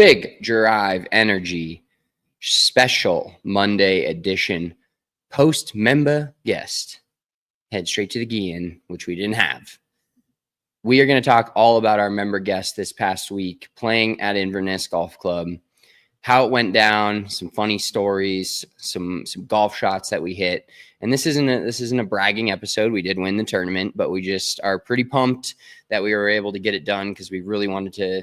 Big Drive Energy special Monday edition post member guest. Head straight to the Guian, which we didn't have. We are going to talk all about our member guest this past week playing at Inverness Golf Club, how it went down, some funny stories, some golf shots that we hit. And this isn't a bragging episode. We did win the tournament, but we just are pretty pumped that we were able to get it done because we really wanted to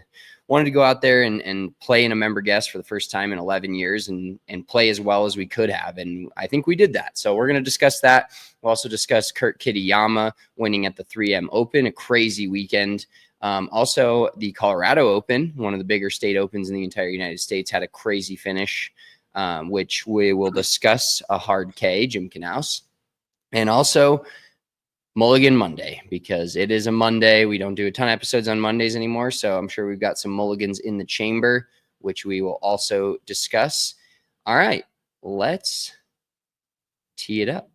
go out there and play in a member guest for the first time in 11 years and play as well as we could have. And I think we did that. So we're going to discuss that. We'll also discuss Kitayama winning at the 3M Open, a crazy weekend. Also, the Colorado Open, one of the bigger state opens in the entire United States, had a crazy finish, which we will discuss. A hard K, Jim Knaus. And also Mulligan Monday, because it is a Monday. We don't do a ton of episodes on Mondays anymore, so I'm sure we've got some mulligans in the chamber, which we will also discuss. All right, let's tee it up.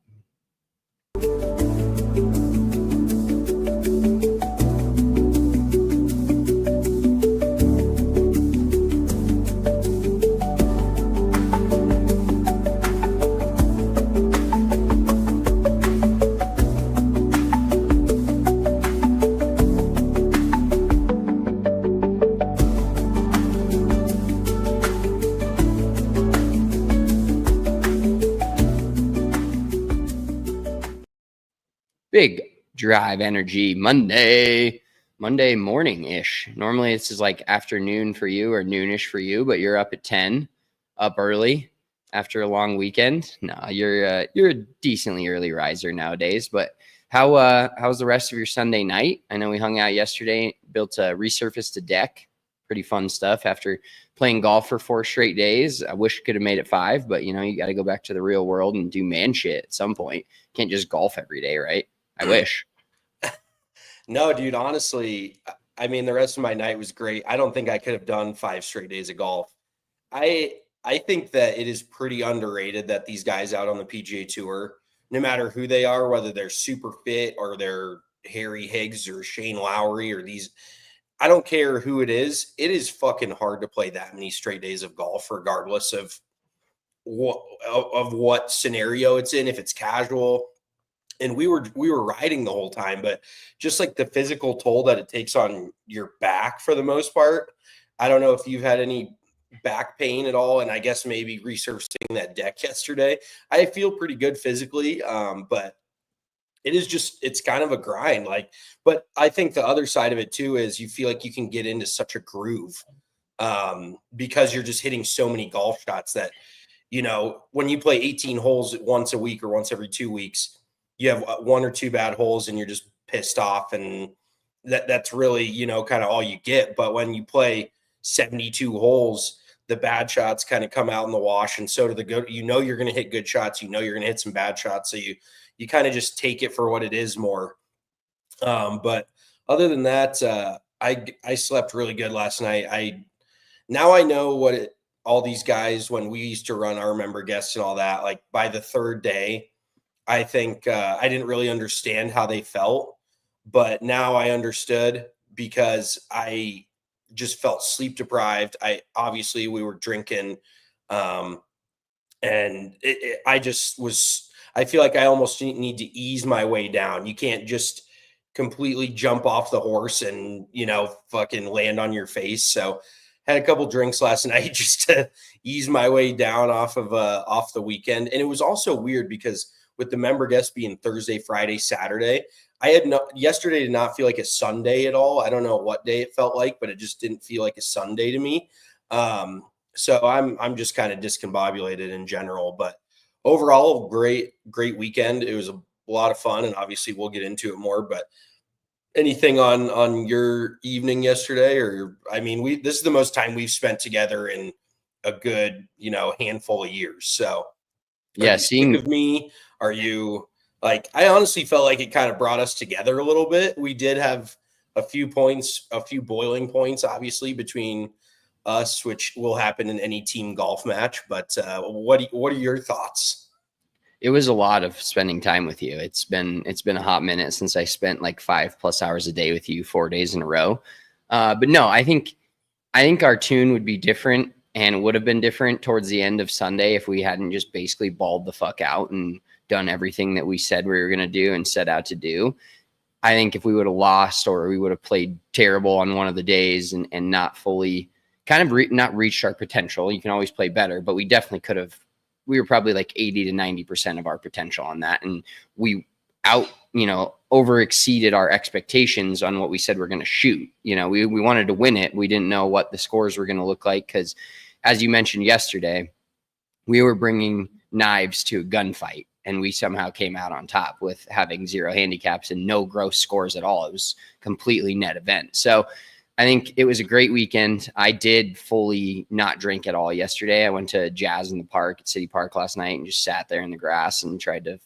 Big Drive Energy Monday morning-ish. Normally this is like afternoon for you or noonish for you, but you're up at 10, up early after a long weekend. No, you're a decently early riser nowadays. But how's the rest of your Sunday night? I know we hung out yesterday, resurfaced a deck. Pretty fun stuff after playing golf for 4 straight days. I wish I could have made it 5, but you got to go back to the real world and do man shit at some point. Can't just golf every day, right? I wish. No, dude, honestly, I mean, the rest of my night was great. I don't think I could have done 5 straight days of golf. I think that it is pretty underrated that these guys out on the PGA Tour, no matter who they are, whether they're super fit or they're Harry Higgs or Shane Lowry or these, I don't care who it is fucking hard to play that many straight days of golf, regardless of what scenario it's in, if it's casual. And we were riding the whole time, but just like the physical toll that it takes on your back for the most part. I don't know if you've had any back pain at all. And I guess maybe resurfacing that deck yesterday, I feel pretty good physically. But it's kind of a grind. But I think the other side of it too, is you feel like you can get into such a groove because you're just hitting so many golf shots that, when you play 18 holes once a week or once every 2 weeks, you have 1 or 2 bad holes and you're just pissed off. And that's really, kind of all you get. But when you play 72 holes, the bad shots kind of come out in the wash. And so do the good, you're going to hit good shots. You're going to hit some bad shots. So you kind of just take it for what it is more. But other than that, I slept really good last night. Now I know all these guys, when we used to run our member guests and all that, like by the 3rd day, I think I didn't really understand how they felt, but now I understood because I just felt sleep deprived. Obviously we were drinking, and I feel like I almost need to ease my way down. You can't just completely jump off the horse and, fucking land on your face. So had a couple drinks last night just to ease my way down off the weekend. And it was also weird because with the member guests being Thursday, Friday, Saturday, yesterday did not feel like a Sunday at all. I don't know what day it felt like, but it just didn't feel like a Sunday to me. So I'm just kind of discombobulated in general, but overall, great weekend. It was a lot of fun, and obviously we'll get into it more, but anything on your evening yesterday? Or, I mean, this is the most time we've spent together in a good, handful of years. So yeah, seeing of me, are you like, I honestly felt like it kind of brought us together a little bit. We did have a few boiling points, obviously, between us, which will happen in any team golf match. But what are your thoughts? It was a lot of spending time with you. It's been a hot minute since I spent like 5+ hours a day with you 4 days in a row. But no, I think I think our tune would be different, and it would have been different towards the end of Sunday if we hadn't just basically balled the fuck out and done everything that we said we were going to do and set out to do. I think if we would have lost or we would have played terrible on one of the days and not fully kind of not reached our potential, you can always play better, but we definitely could have. We were probably like 80 to 90% of our potential on that. And we over exceeded our expectations on what we said we're going to shoot. We wanted to win it. We didn't know what the scores were going to look like because, as you mentioned yesterday, we were bringing knives to a gunfight, and we somehow came out on top with having 0 handicaps and no gross scores at all. It was completely net event. So I think it was a great weekend. I did fully not drink at all yesterday. I went to jazz in the park at City Park last night and just sat there in the grass and tried to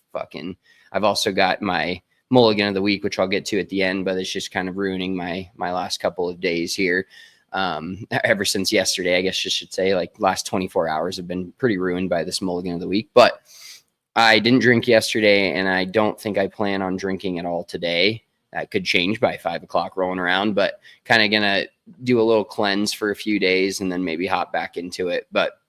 I've also got my mulligan of the week, which I'll get to at the end, but it's just kind of ruining my last couple of days here. Ever since yesterday, I guess you should say, like last 24 hours have been pretty ruined by this mulligan of the week. But I didn't drink yesterday, and I don't think I plan on drinking at all today. That could change by 5 o'clock rolling around, but kind of going to do a little cleanse for a few days and then maybe hop back into it. But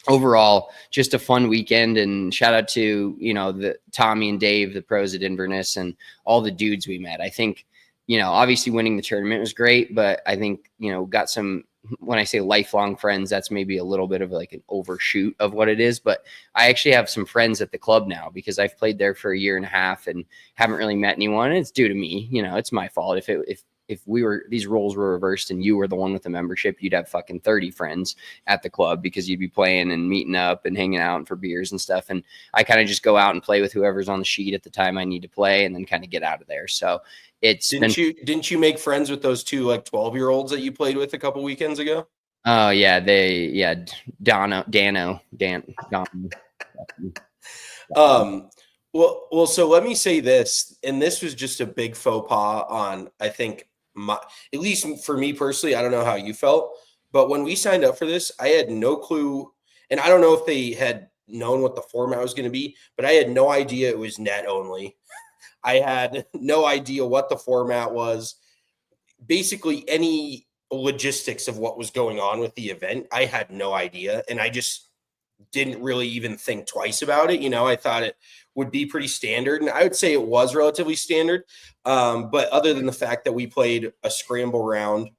overall, just a fun weekend, and shout out to, the Tommy and Dave, the pros at Inverness, and all the dudes we met. I think, obviously winning the tournament was great, but I think, got some, when I say lifelong friends, that's maybe a little bit of like an overshoot of what it is. But I actually have some friends at the club now because I've played there for a year and a half and haven't really met anyone. And it's due to me. It's my fault. If these roles were reversed and you were the one with the membership, you'd have fucking 30 friends at the club because you'd be playing and meeting up and hanging out for beers and stuff. And I kind of just go out and play with whoever's on the sheet at the time I need to play and then kind of get out of there. So didn't you make friends with those two like 12-year-olds that you played with a couple weekends ago? Oh yeah, Dano. Well, so let me say this, and this was just a big faux pas on, I think, at least for me personally. I don't know how you felt, but when we signed up for this, I had no clue, and I don't know if they had known what the format was going to be, but I had no idea it was net only. I had no idea what the format was. Basically, any logistics of what was going on with the event, I had no idea, and I just didn't really even think twice about it. I thought it would be pretty standard, and I would say it was relatively standard. But other than the fact that we played a scramble round,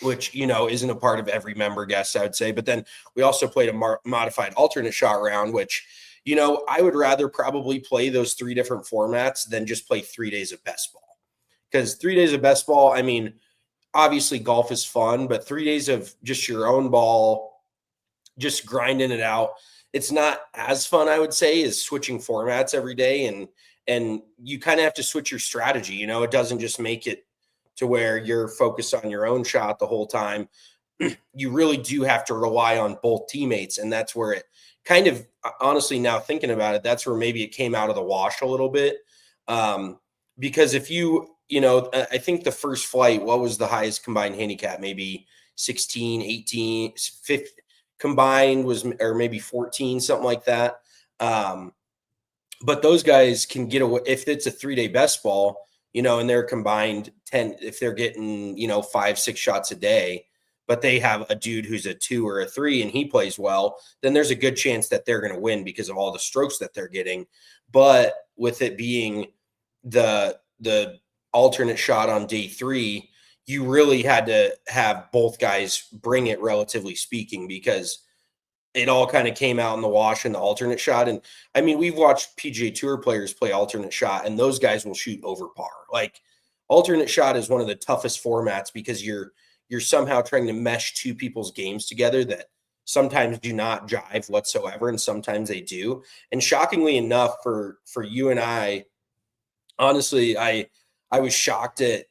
which, isn't a part of every member guest, I would say, but then we also played a modified alternate shot round, which, I would rather probably play those 3 different formats than just play 3 days of best ball. Because 3 days of best ball, I mean, obviously golf is fun, but 3 days of just your own ball, just grinding it out, it's not as fun, I would say, as switching formats every day. And you kind of have to switch your strategy. It doesn't just make it to where you're focused on your own shot the whole time. You really do have to rely on both teammates. And that's where it kind of, honestly, now thinking about it, that's where maybe it came out of the wash a little bit. Because if I think the first flight, what was the highest combined handicap? Maybe 16, 18, 15 combined was, or maybe 14, something like that. But those guys can get away if it's a 3-day best ball, and they're combined 10, if they're getting, 5-6 shots a day, but they have a dude who's a 2 or a 3 and he plays well, then there's a good chance that they're going to win because of all the strokes that they're getting. But with it being the alternate shot on day 3, you really had to have both guys bring it, relatively speaking, because it all kind of came out in the wash in the alternate shot. And I mean, we've watched PGA Tour players play alternate shot, and those guys will shoot over par. Like, alternate shot is one of the toughest formats because you're somehow trying to mesh 2 people's games together that sometimes do not jive whatsoever, and sometimes they do. And shockingly enough, for you and I, honestly, I was shocked at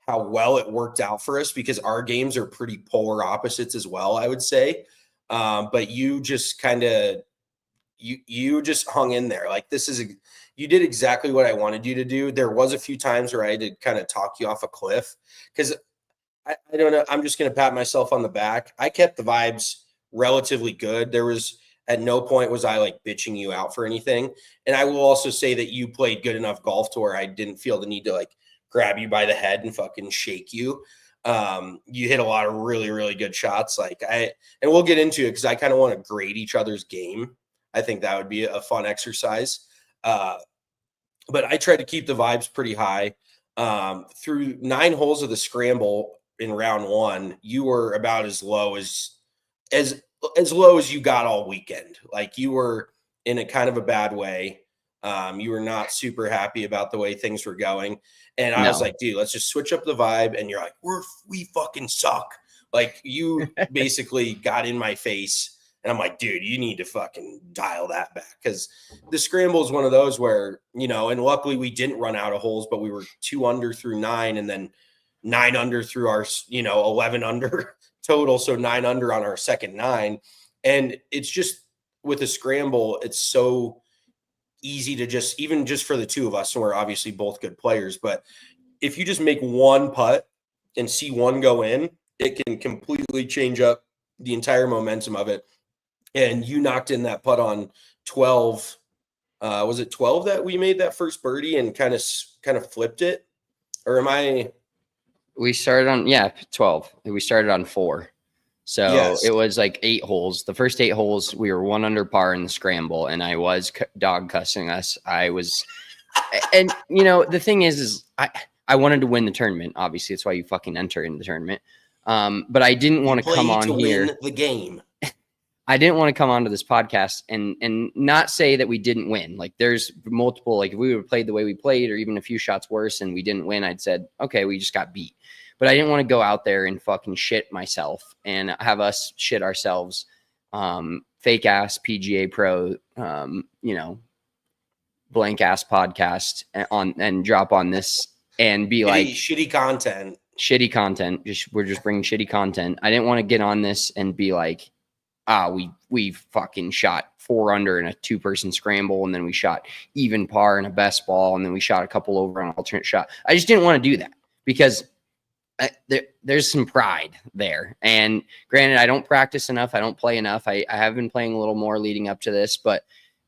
how well it worked out for us because our games are pretty polar opposites as well, I would say. But you just kind of, you just hung in there. Like, you did exactly what I wanted you to do. There was a few times where I had to kind of talk you off a cliff because I don't know. I'm just going to pat myself on the back. I kept the vibes relatively good. There was, at no point was I like bitching you out for anything. And I will also say that you played good enough golf to where I didn't feel the need to like grab you by the head and fucking shake you. You hit a lot of really, really good shots. And we'll get into it because I kind of want to grade each other's game. I think that would be a fun exercise. But I tried to keep the vibes pretty high. Through 9 holes of the scramble in round 1, you were about as low as low as you got all weekend. Like, you were in a kind of a bad way. You were not super happy about the way things were going. And I was like, dude, let's just switch up the vibe. And you're like, we fucking suck. Like, you basically got in my face. And I'm like, dude, you need to fucking dial that back. Because the scramble is one of those where, and luckily we didn't run out of holes, but we were 2 under through 9 and then 9 under through our, 11 under total. So 9 under on our second 9. And it's just, with a scramble, it's so easy to even just for the two of us, and we're obviously both good players, but if you just make one putt and see one go in, it can completely change up the entire momentum of it. And you knocked in that putt on 12. Was it 12 that we made that first birdie and kind of flipped it? Or am I? We started on 12. We started on 4. So Yes. It was like 8 holes. The first 8 holes, we were 1 under par in the scramble, and I was dog cussing us. I was, and the thing is I wanted to win the tournament. Obviously, that's why you fucking enter in the tournament. But I didn't want to come on here. Win the game. I didn't want to come onto this podcast and not say that we didn't win. Like, there's multiple, like, if we would have played the way we played, or even a few shots worse and we didn't win, I'd said, okay, we just got beat. But I didn't want to go out there and fucking shit myself and have us shit ourselves. Fake ass PGA Pro, blank ass podcast and drop on this and be like shitty content. We're just bringing shitty content. I didn't want to get on this and be like, we fucking shot 4 under in a 2-person scramble, and then we shot even par in a best ball, and then we shot a couple over on an alternate shot. I just didn't want to do that because there's some pride there. And granted, I don't practice enough. I don't play enough. I have been playing a little more leading up to this, but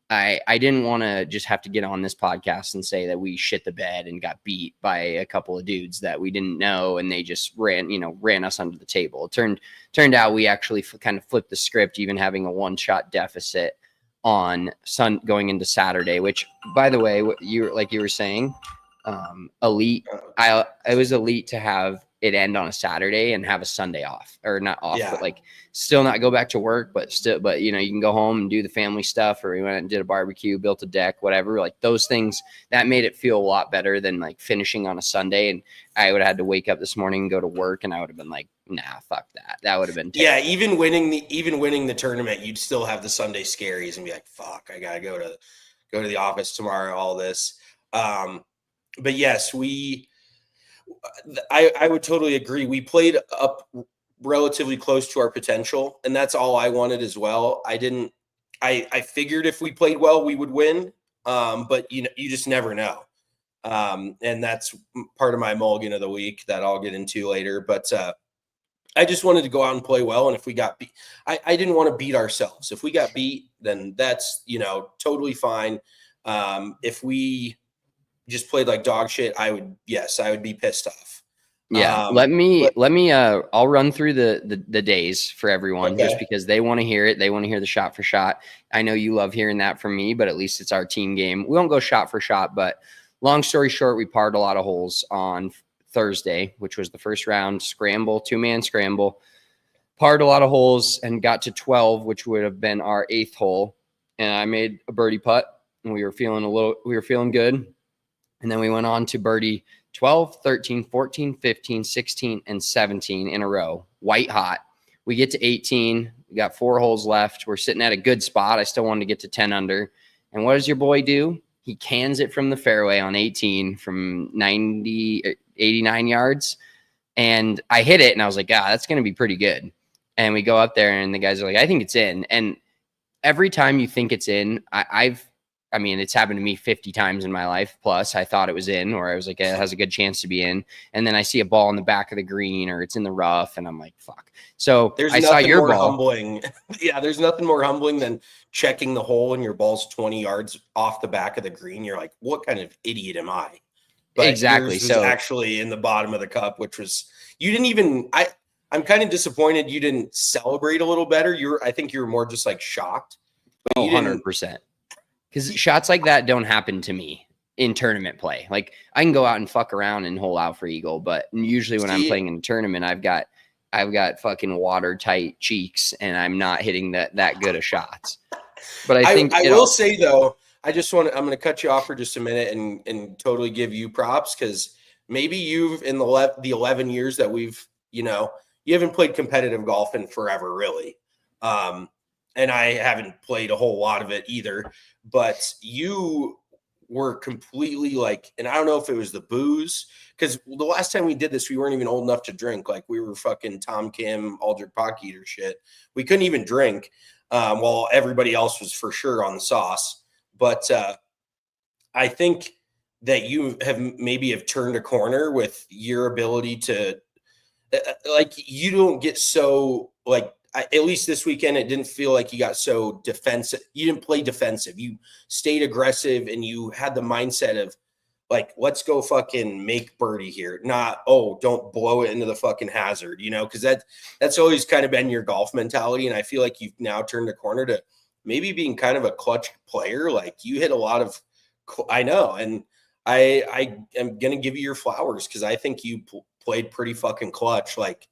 I didn't want to just have to get on this podcast and say that we shit the bed and got beat by a couple of dudes that we didn't know, and they just ran us under the table. It turned out we actually kind of flipped the script, even having a 1-shot deficit on going into Saturday, which, by the way, you were saying, elite. It was elite to have it end on a Saturday and have a Sunday off, or not off, but like still not go back to work, but you can go home and do the family stuff, or we went and did a barbecue, built a deck, whatever. Like, those things that made it feel a lot better than like finishing on a Sunday. And I would have had to wake up this morning and go to work, and I would have been like, nah, fuck that. That would have been terrible. Yeah. Even winning the tournament, you'd still have the Sunday scaries and be like, fuck, I gotta go to the office tomorrow, all this. But yes, I would totally agree. We played up relatively close to our potential, and that's all I wanted as well. I figured if we played well, we would win. But you just never know. And that's part of my mulligan of the week that I'll get into later. But I just wanted to go out and play well. And if we got beat, I didn't want to beat ourselves. If we got beat, then that's, totally fine. If we just played like dog shit, I would be pissed off. Yeah. I'll run through the days for everyone, just because they want to hear it. They want to hear the shot for shot. I know you love hearing that from me, but at least it's our team game. We won't go shot for shot, but long story short, we parred a lot of holes on Thursday, which was the first round scramble, 2-man scramble, parred a lot of holes and got to 12, which would have been our 8th hole. And I made a birdie putt, and we were feeling good. And then we went on to birdie 12, 13, 14, 15, 16, and 17 in a row, white hot. We get to 18. We got 4 holes left. We're sitting at a good spot. I still wanted to get to 10 under. And what does your boy do? He cans it from the fairway on 18 from 89 yards. And I hit it, and I was like, that's going to be pretty good. And we go up there, and the guys are like, I think it's in. And every time you think it's in, I mean, it's happened to me 50 times in my life. Plus, I thought it was in, or I was like, it has a good chance to be in. And then I see a ball in the back of the green, or it's in the rough, and I'm like, fuck. So I saw your ball. Humbling. Yeah, there's nothing more humbling than checking the hole and your ball's 20 yards off the back of the green. You're like, what kind of idiot am I? but Exactly. yours was So actually in the bottom of the cup, which was you didn't even. I'm kind of disappointed you didn't celebrate a little better. I think you were more just like shocked, but you didn't. 100%. Because shots like that don't happen to me in tournament play. Like I can go out and fuck around and hole out for eagle, but usually when I'm playing in a tournament, I've got fucking watertight cheeks and I'm not hitting that good of shots. But I think I will say though, I'm going to cut you off for just a minute and totally give you props because maybe you've in the 11 years that we've, you haven't played competitive golf in forever, really. And I haven't played a whole lot of it either, but you were completely like, and I don't know if it was the booze, because the last time we did this, we weren't even old enough to drink. Like we were fucking Tom Kim, Aldrich Pock Eater shit. We couldn't even drink while everybody else was for sure on the sauce. But I think that you have turned a corner with your ability to like, you don't get so like, at least this weekend, it didn't feel like you got so defensive. You didn't play defensive. You stayed aggressive and you had the mindset of like, let's go fucking make birdie here. Not, oh, don't blow it into the fucking hazard, because that's always kind of been your golf mentality. And I feel like you've now turned a corner to maybe being kind of a clutch player. Like you hit a lot of, I know. And I am going to give you your flowers because I think you played pretty fucking clutch. Like,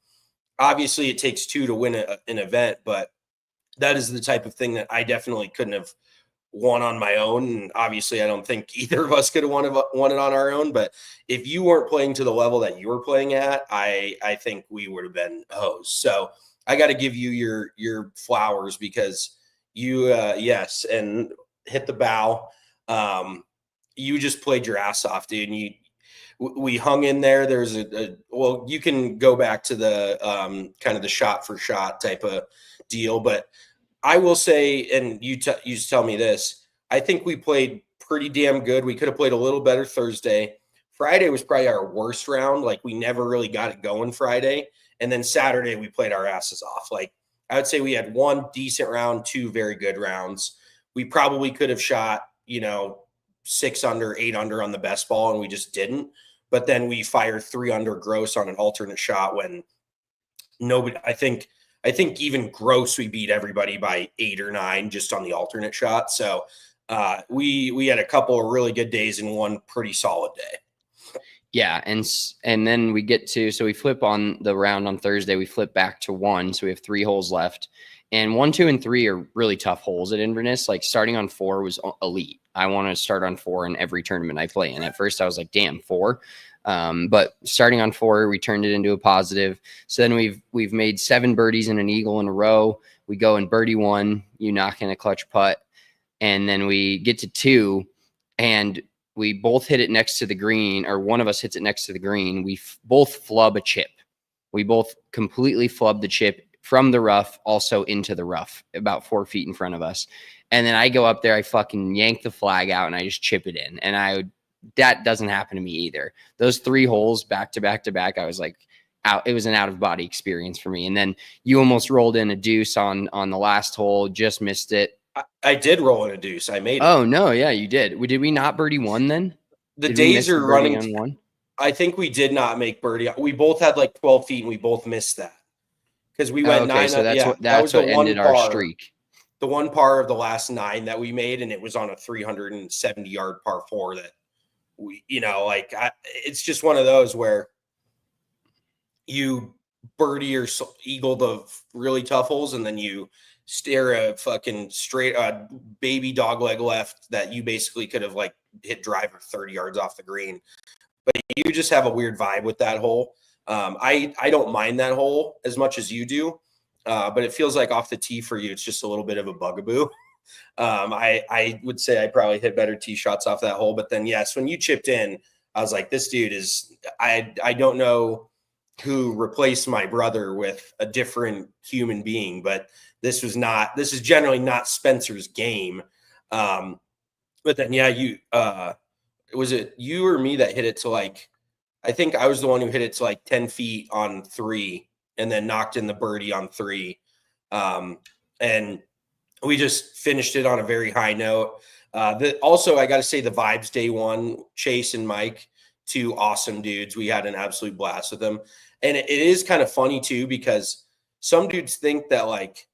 obviously, it takes two to win an event, but that is the type of thing that I definitely couldn't have won on my own. And obviously, I don't think either of us could have won it on our own. But if you weren't playing to the level that you were playing at, I think we would have been hosed. So I got to give you your flowers because you, yes, and hit the bow. You just played your ass off, dude. And we hung in there. There's well, you can go back to the kind of the shot for shot type of deal, but I will say, and you just tell me this, I think we played pretty damn good. We could have played a little better Thursday. Friday was probably our worst round. Like we never really got it going Friday. And then Saturday we played our asses off. Like I would say we had one decent round, two very good rounds. We probably could have shot, 6 under, 8 under on the best ball, and we just didn't. But then we fired 3 under gross on an alternate shot when nobody, I think even gross, we beat everybody by 8 or 9 just on the alternate shot. So we had a couple of really good days and one pretty solid day. Yeah. And then so we flip on the round on Thursday, we flip back to 1. So we have 3 holes left. And 1, 2, and 3 are really tough holes at Inverness. Like starting on 4 was elite. I want to start on 4 in every tournament I play. And at first I was like, damn, 4. But starting on 4, we turned it into a positive. So then we've made 7 birdies and an eagle in a row. We go in birdie 1, you knock in a clutch putt. And then we get to 2 and we both hit it next to the green, or one of us hits it next to the green. We both flub a chip. We both completely flub the chip from the rough, also into the rough, about 4 feet in front of us. And then I go up there, I fucking yank the flag out and I just chip it in. And that doesn't happen to me either. Those 3 holes back to back to back, I was like out. It was an out of body experience for me. And then you almost rolled in a deuce on the last hole, just missed it. I did roll in a deuce. I made it. Oh no. Yeah, you did. Did we not birdie 1 then? The days are running on 1. I think we did not make birdie. We both had like 12 feet and we both missed that. Because we went 9. So that's that was what ended our streak. The one par of the last 9 that we made, and it was on a 370-yard par 4 that we, it's just one of those where you birdie or eagle the really tough holes, and then you stare a fucking straight baby dog leg left that you basically could have like hit driver 30 yards off the green. But you just have a weird vibe with that hole. I don't mind that hole as much as you do, but it feels like off the tee for you, it's just a little bit of a bugaboo. I would say I probably hit better tee shots off that hole, but then yes, when you chipped in, I was like, this dude is, I don't know who replaced my brother with a different human being, but this is generally not Spencer's game. But then, yeah, was it you or me that hit it to like, I think I was the one who hit it to like 10 feet on 3 and then knocked in the birdie on 3. And we just finished it on a very high note. Also, I got to say the vibes day one, Chase and Mike, two awesome dudes. We had an absolute blast with them. And it is kind of funny too, because some dudes think that like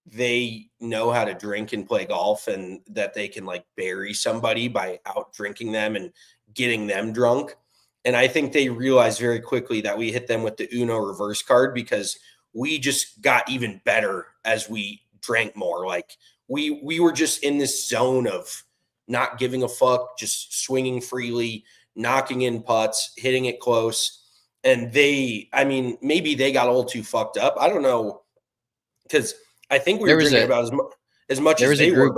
they know how to drink and play golf and that they can like bury somebody by out drinking them and getting them drunk. And I think they realized very quickly that we hit them with the Uno reverse card, because we just got even better as we drank more. Like we were just in this zone of not giving a fuck, just swinging freely, knocking in putts, hitting it close. And maybe they got a little too fucked up. I don't know, because I think we were drinking about as much as they were.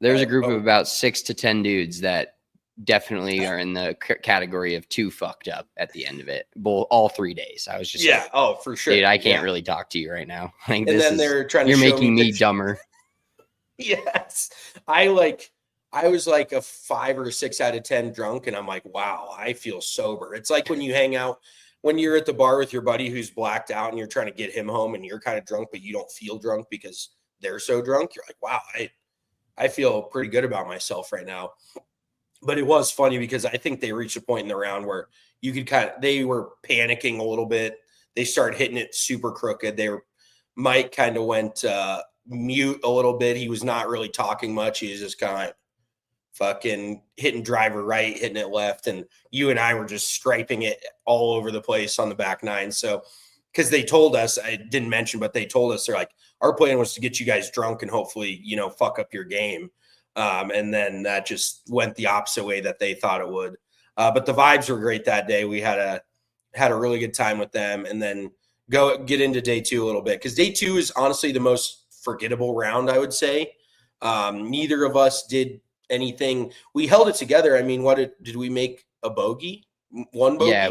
There was a group of about 6 to 10 dudes that definitely are in the category of too fucked up at the end of it. All 3 days. I was just like, oh, for sure. Dude, I can't really talk to you right now. Like, they're trying to you're show making me dumber. Yes. I was like a 5 or 6 out of 10 drunk, and I'm like, wow, I feel sober. It's like when you hang out, when you're at the bar with your buddy who's blacked out and you're trying to get him home and you're kind of drunk, but you don't feel drunk because they're so drunk. You're like, wow, I feel pretty good about myself right now. But it was funny because I think they reached a point in the round where you could they were panicking a little bit. They started hitting it super crooked. Mike kind of went mute a little bit. He was not really talking much. He was just kind of fucking hitting driver right, hitting it left. And you and I were just striping it all over the place on the back nine. So, because they told us, I didn't mention, but they told us, they're like, our plan was to get you guys drunk and hopefully, fuck up your game. And then that just went the opposite way that they thought it would. But the vibes were great that day. We had a really good time with them, and then get into day 2 a little bit, because day 2 is honestly the most forgettable round, I would say. Neither of us did anything. We held it together. I mean, did we make a bogey? One bogey? Yeah,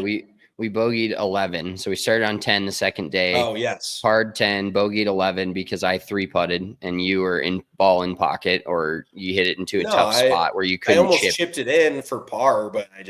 we bogeyed 11. So we started on 10 the second day. Oh, yes. Hard 10, bogeyed 11 because I 3-putted and you were in ball in pocket, or you hit it into a tough spot where you couldn't chip. I almost chipped it in for par, but it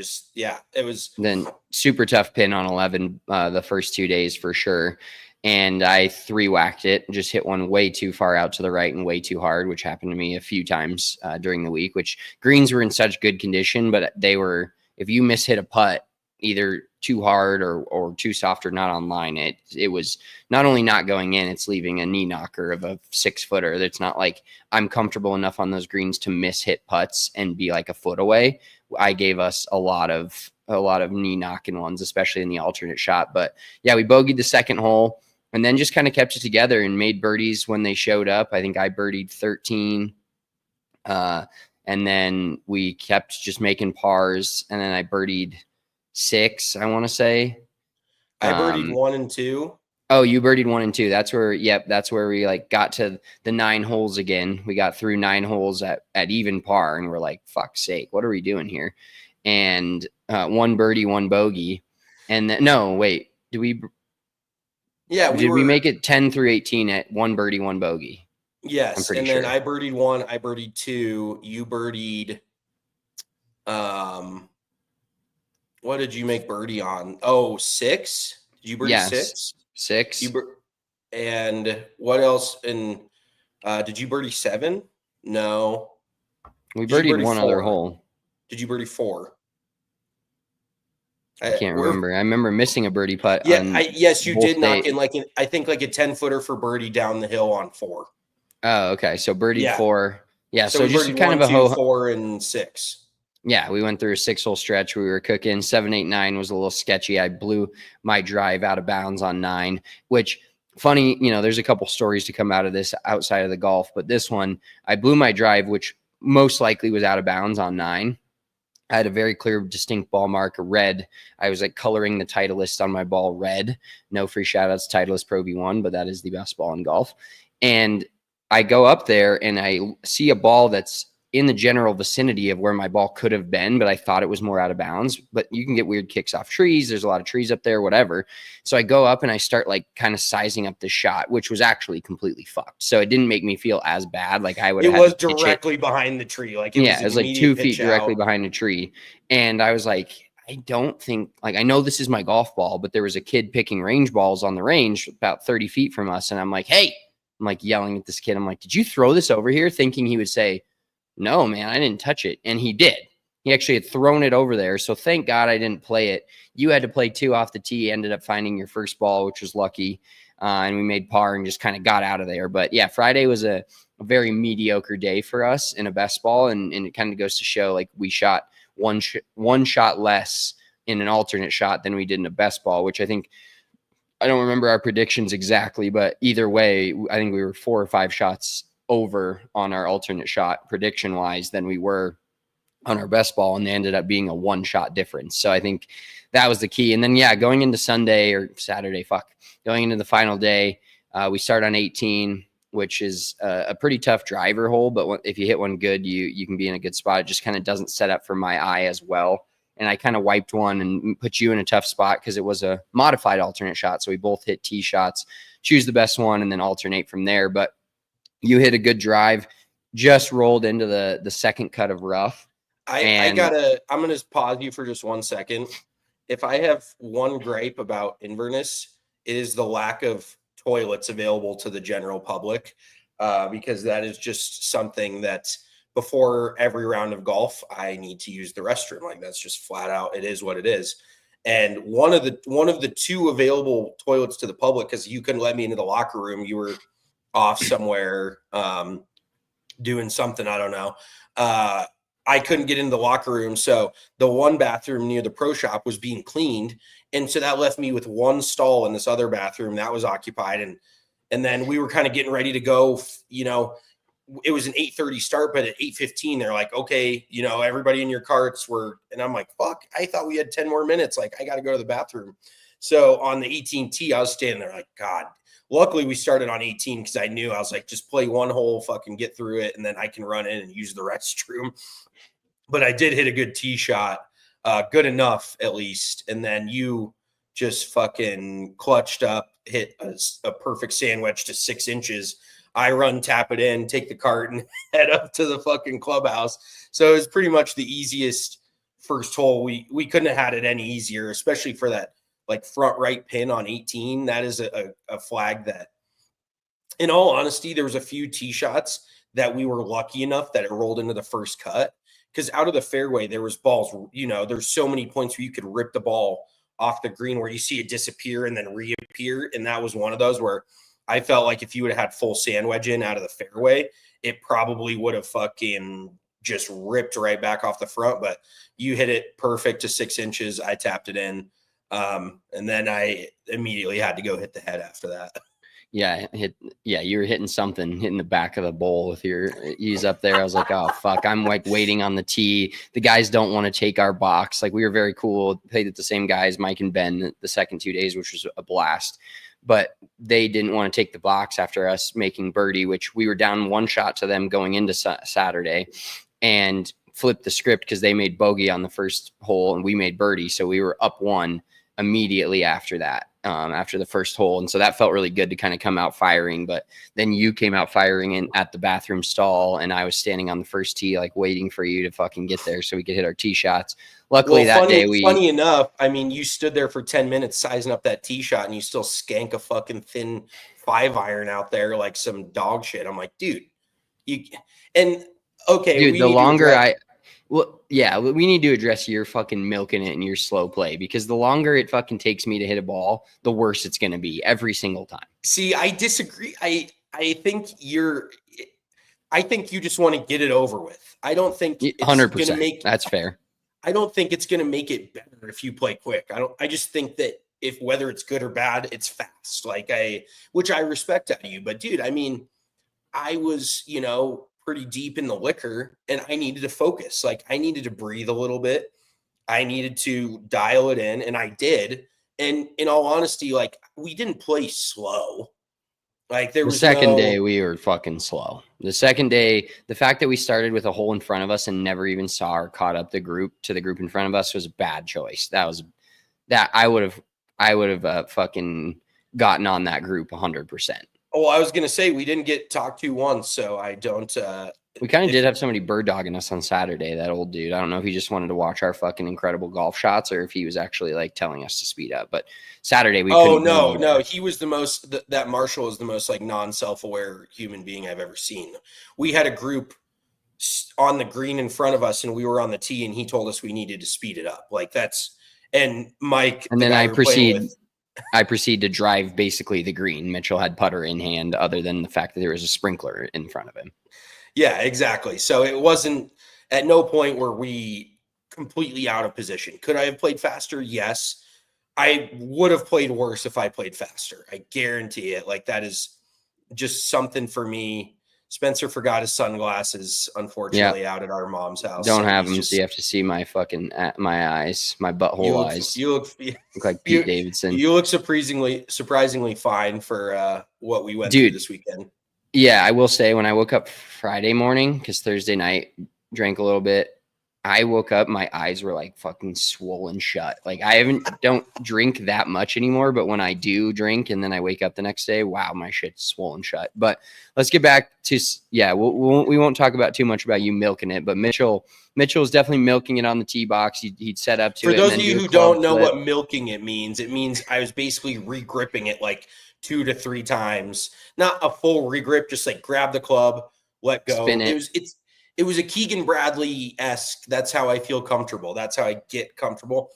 was. Then super tough pin on 11 the first 2 days for sure. And I 3-whacked it, just hit one way too far out to the right and way too hard, which happened to me a few times during the week, which greens were in such good condition, but if you mishit a putt, either too hard or too soft or not on line, it was not only not going in, it's leaving a knee knocker of a 6-footer. It's not like I'm comfortable enough on those greens to miss hit putts and be like a foot away. I gave us a lot of knee knocking ones, especially in the alternate shot. But yeah, we bogeyed the second hole and then just kind of kept it together and made birdies when they showed up. I think I birdied 13. And then we kept just making pars, and then I birdied 6, I want to say. I birdied 1 and 2. Oh, you birdied 1 and 2. That's where we like got to the 9 holes again. We got through 9 holes at even par, and we're like, fuck's sake, what are we doing here? And 1 birdie, 1 bogey. And then, no, wait, did we make it 10 through 18 at 1 birdie, 1 bogey? Yes, and then I birdied 1, I birdied 2, you birdied what did you make birdie on? Oh, 6? Did you birdie 6? 6. And what else? And did you birdie 7? No. We birdied one other hole. Did you birdie 4? I can't remember. I remember missing a birdie putt. Yeah, yes, you did knock in I think like a 10-footer for birdie down the hill on 4. Oh, okay. So birdie 4. Yeah, so just kind of a 4 and 6. Yeah, we went through a 6-hole stretch. We were cooking. 7, 8, 9 was a little sketchy. I blew my drive out of bounds on 9, which funny, there's a couple stories to come out of this outside of the golf, but this one, I blew my drive, which most likely was out of bounds on 9. I had a very clear, distinct ball mark, red. I was like coloring the Titleist on my ball red. No free shout outs to Titleist Pro V1, but that is the best ball in golf. And I go up there and I see a ball that's in the general vicinity of where my ball could have been, but I thought it was more out of bounds. But you can get weird kicks off trees. There's a lot of trees up there, whatever. So I go up and I start like kind of sizing up the shot, which was actually completely fucked. So it didn't make me feel as bad. Like I would have. It was directly behind the tree. Like it was like 2 feet directly behind a tree. And I was like, I don't think, like, I know this is my golf ball, but there was a kid picking range balls on the range about 30 feet from us. And I'm like, hey, I'm like yelling at this kid. I'm like, did you throw this over here? Thinking he would say, no, man, I didn't touch it. And he did. He actually had thrown it over there. So thank God I didn't play it. You had to play 2 off the tee, ended up finding your first ball, which was lucky. And we made par and just kind of got out of there. But yeah, Friday was a very mediocre day for us in a best ball. And it kind of goes to show, like, we shot one shot less in an alternate shot than we did in a best ball, which I think, I don't remember our predictions exactly, but either way, I think we were 4 or 5 shots over on our alternate shot prediction wise than we were on our best ball, and they ended up being a 1 shot difference. So I think that was the key. And then, yeah, going into Sunday or Saturday, going into the final day, we start on 18, which is a pretty tough driver hole. But if you hit one good, you can be in a good spot. It just kind of doesn't set up for my eye as well. And I kind of wiped one and put you in a tough spot because it was a modified alternate shot. So we both hit tee shots, choose the best one, and then alternate from there. But you hit a good drive, just rolled into the second cut of rough. I'm gonna pause you for just 1 second. If I have one gripe about Inverness, it is the lack of toilets available to the general public, because that is just something that before every round of golf, I need to use the restroom. Like, that's just flat out. It is what it is. And one of the 2 available toilets to the public, because you couldn't let me into the locker room, you were off somewhere doing something, I don't know. I couldn't get into the locker room. So the one bathroom near the pro shop was being cleaned. And so that left me with 1 stall in this other bathroom that was occupied. And then we were kind of getting ready to go, it was an 8:30 start, but at 8:15, they're like, okay, everybody in your carts were, and I'm like, fuck, I thought we had 10 more minutes. Like, I got to go to the bathroom. So on the 18 tee, I was standing there like, God, luckily we started on 18 because I knew, I was like, just play 1 hole, fucking get through it. And then I can run in and use the restroom. But I did hit a good tee shot, good enough at least. And then you just fucking clutched up, hit a perfect sandwich to 6 inches. I run, tap it in, take the cart, and head up to the fucking clubhouse. So it was pretty much the easiest first hole. We couldn't have had it any easier, especially for that like front right pin on 18. That is a flag that, in all honesty, there was a few tee shots that we were lucky enough that it rolled into the first cut. Because out of the fairway, there was balls, there's so many points where you could rip the ball off the green where you see it disappear and then reappear. And that was one of those where I felt like if you would have had full sand wedge in out of the fairway, it probably would have fucking just ripped right back off the front. But you hit it perfect to 6 inches. I tapped it in. And then I immediately had to go hit the head after that. Yeah, you were hitting the back of the bowl with your ease up there. I was like, oh, fuck. I'm like waiting on the tee. The guys don't want to take our box. Like, we were very cool. Played with the same guys, Mike and Ben, the second 2 days, which was a blast. But they didn't want to take the box after us making birdie, which we were down 1 shot to them going into Saturday, and flipped the script because they made bogey on the first hole and we made birdie. So we were up 1 immediately after that. After the first hole. And so that felt really good to kind of come out firing. But then you came out firing at the bathroom stall, and I was standing on the first tee, like waiting for you to fucking get there so we could hit our tee shots. Luckily, funny enough, I mean, you stood there for 10 minutes sizing up that tee shot, and you still skank a fucking thin 5-iron out there like some dog shit. I'm like, dude, dude, the longer well, yeah, we need to address your fucking milking it and your slow play, because the longer it fucking takes me to hit a ball, the worse it's going to be every single time. See, I disagree. I think you just want to get it over with. I don't think it's 100%. That's fair. I don't think it's going to make it better if you play quick. I just think that if whether it's good or bad, it's fast. Which I respect out of you, but dude, I mean, I was, pretty deep in the liquor, and I needed to focus. Like, I needed to breathe a little bit. I needed to dial it in, and I did. And in all honesty, like, we didn't play slow. Like, there was the second day we were fucking slow. The second day, the fact that we started with a hole in front of us and never even saw or caught up to the group in front of us was a bad choice. I would have fucking gotten on that group 100%. Oh, I was going to say we didn't get talked to once, so I don't. We kind of did have somebody bird dogging us on Saturday, that old dude. I don't know if he just wanted to watch our fucking incredible golf shots or if he was actually like telling us to speed up. But Saturday we couldn't. No. He was the most, that Marshall is the most like non-self-aware human being I've ever seen. We had a group on the green in front of us, and we were on the tee, and he told us we needed to speed it up. Like that's, and Mike, And the then guy we're playing with, I proceed to drive basically the green. Mitchell had putter in hand, other than the fact that there was a sprinkler in front of him. Yeah, exactly. So it wasn't at no point were we completely out of position. Could I have played faster? Yes. I would have played worse if I played faster. I guarantee it. Like that is just something for me. Spencer forgot his sunglasses, unfortunately, out at our mom's house. Don't So have he's them, just, so you have to see my fucking my eyes, my butthole eyes. you look Look like Pete Davidson. You look surprisingly fine for what we went Dude, through this weekend. Yeah, I will say when I woke up Friday morning, because Thursday night drank a little bit, I woke up, my eyes were like fucking swollen shut. Like I don't drink that much anymore, but when I do drink and then I wake up the next day, wow, my shit's swollen shut. But let's get back to, we won't talk about too much about you milking it, but Mitchell's definitely milking it on the tee box. He'd set up to For it. those of you who don't know flip. what milking it means I was basically regripping it like 2 to 3 times. Not a full regrip, just like grab the club, let go. Spin it. It was a Keegan Bradley-esque. That's how I feel comfortable. That's how I get comfortable.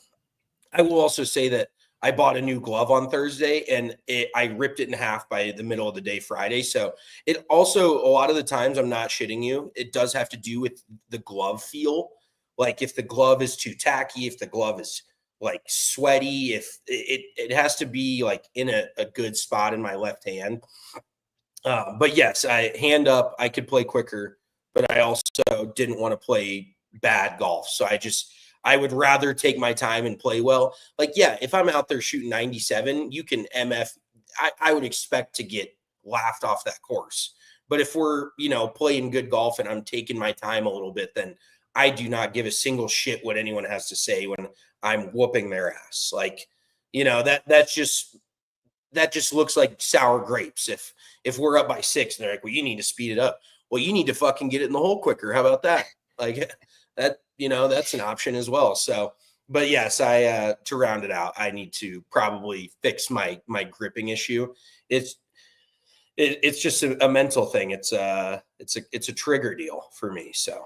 I will also say that I bought a new glove on Thursday, and I ripped it in half by the middle of the day Friday. So it also, a lot of the times, I'm not shitting you, it does have to do with the glove feel. Like if the glove is too tacky, if the glove is like sweaty, if it has to be like in a good spot in my left hand. But yes, hand up, I could play quicker, but I also didn't want to play bad golf. So I would rather take my time and play well. Like, yeah, if I'm out there shooting 97, you can MF. I would expect to get laughed off that course. But if we're, playing good golf and I'm taking my time a little bit, then I do not give a single shit what anyone has to say when I'm whooping their ass. Like, that just looks like sour grapes. If we're up by 6 and they're like, well, you need to speed it up. Well, you need to fucking get it in the hole quicker. How about that? Like that, that's an option as well. So, but yes, to round it out, I need to probably fix my gripping issue. It's just a mental thing. It's a trigger deal for me. So.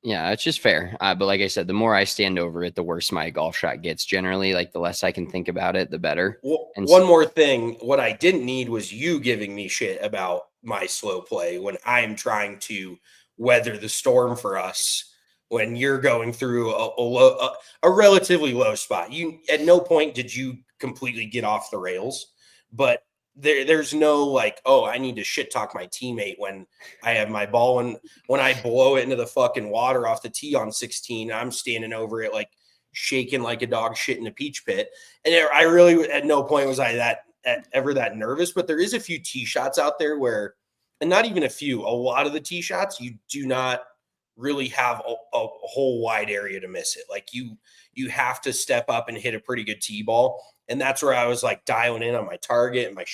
Yeah, it's just fair. But like I said, the more I stand over it, the worse my golf shot gets. Generally, like the less I can think about it, the better. And one more thing, what I didn't need was you giving me shit about my slow play when I'm trying to weather the storm for us. When you're going through a relatively low spot, at no point did you completely get off the rails, but there's no like, oh, I need to shit talk my teammate when I have my ball, and when I blow it into the fucking water off the tee on 16, I'm standing over it like shaking like a dog shit in a peach pit. And I really, at no point was I ever that nervous, but there is a few tee shots out there where, and not even a few, a lot of the tee shots, you do not really have a whole wide area to miss it. Like you have to step up and hit a pretty good tee ball. And that's where I was like dialing in on my target and my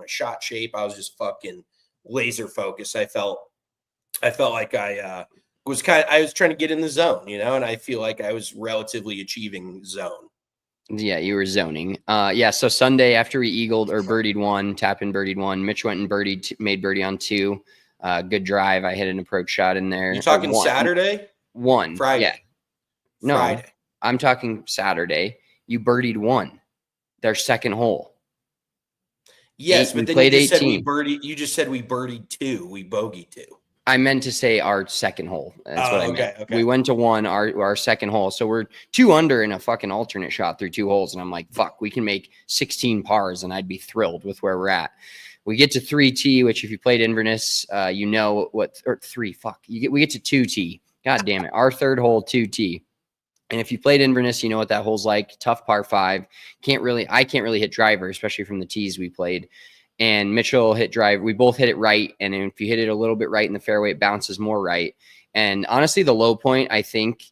shot shape. I was just fucking laser focused. I felt like I was trying to get in the zone, and I feel like I was relatively achieving zone. Yeah, you were zoning. Yeah, so Sunday after we eagled or birdied one, tap-in birdied one, Mitch went and made birdie on 2. Good drive. I hit an approach shot in there. You talking Saturday? One. Friday. Yeah. No, Friday. I'm talking Saturday. You birdied 1. Their second hole. Yes, but then you just said we birdied 2. We bogeyed 2. I meant to say our second hole. That's what I meant. Okay. We went to 1, our second hole. So we're 2 under in a fucking alternate shot through 2 holes. And I'm like, fuck, we can make 16 pars and I'd be thrilled with where we're at. We get to 3T, which if you played Inverness, or 3, fuck. We get to 2T. God damn it. Our third hole, 2T. And if you played Inverness, you know what that hole's like. Tough par 5. I can't really hit driver, especially from the tees we played. And Mitchell hit drive. We both hit it right. And if you hit it a little bit right in the fairway, it bounces more right. And honestly, the low point, I think,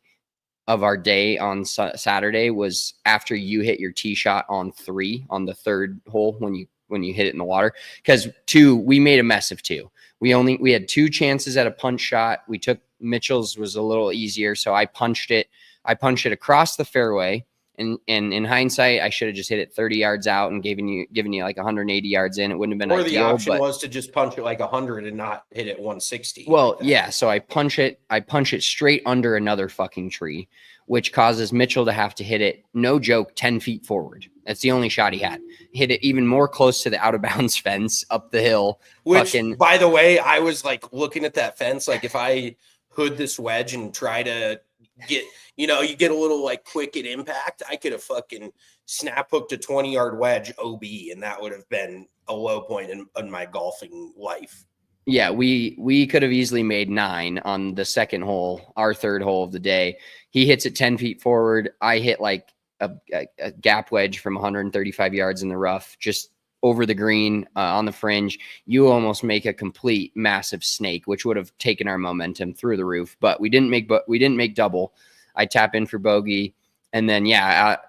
of our day on Saturday was after you hit your tee shot on 3 on the third hole when you hit it in the water. Because 2, we made a mess of 2. We had 2 chances at a punch shot. We took Mitchell's was a little easier. So I punched it across the fairway. And in hindsight, I should have just hit it 30 yards out and given you like 180 yards in. It wouldn't have been Or the ideal, option but was to just punch it like 100 and not hit it 160. well, like yeah. So I punch it straight under another fucking tree, which causes Mitchell to have to hit it, no joke, 10 feet forward. That's the only shot he had. Hit it even more close to the out of bounds fence up the hill. Which, by the way, I was like looking at that fence. Like if I hood this wedge and try to get, you get a little like quick at impact, I could have fucking snap hooked a 20-yard wedge OB, and that would have been a low point in my golfing life. Yeah, we could have easily made 9 on the second hole, our third hole of the day. He hits it 10 feet forward. I hit like a gap wedge from 135 yards in the rough, just over the green on the fringe. You almost make a complete massive snake, which would have taken our momentum through the roof. But we didn't make double. I tap in for bogey, and then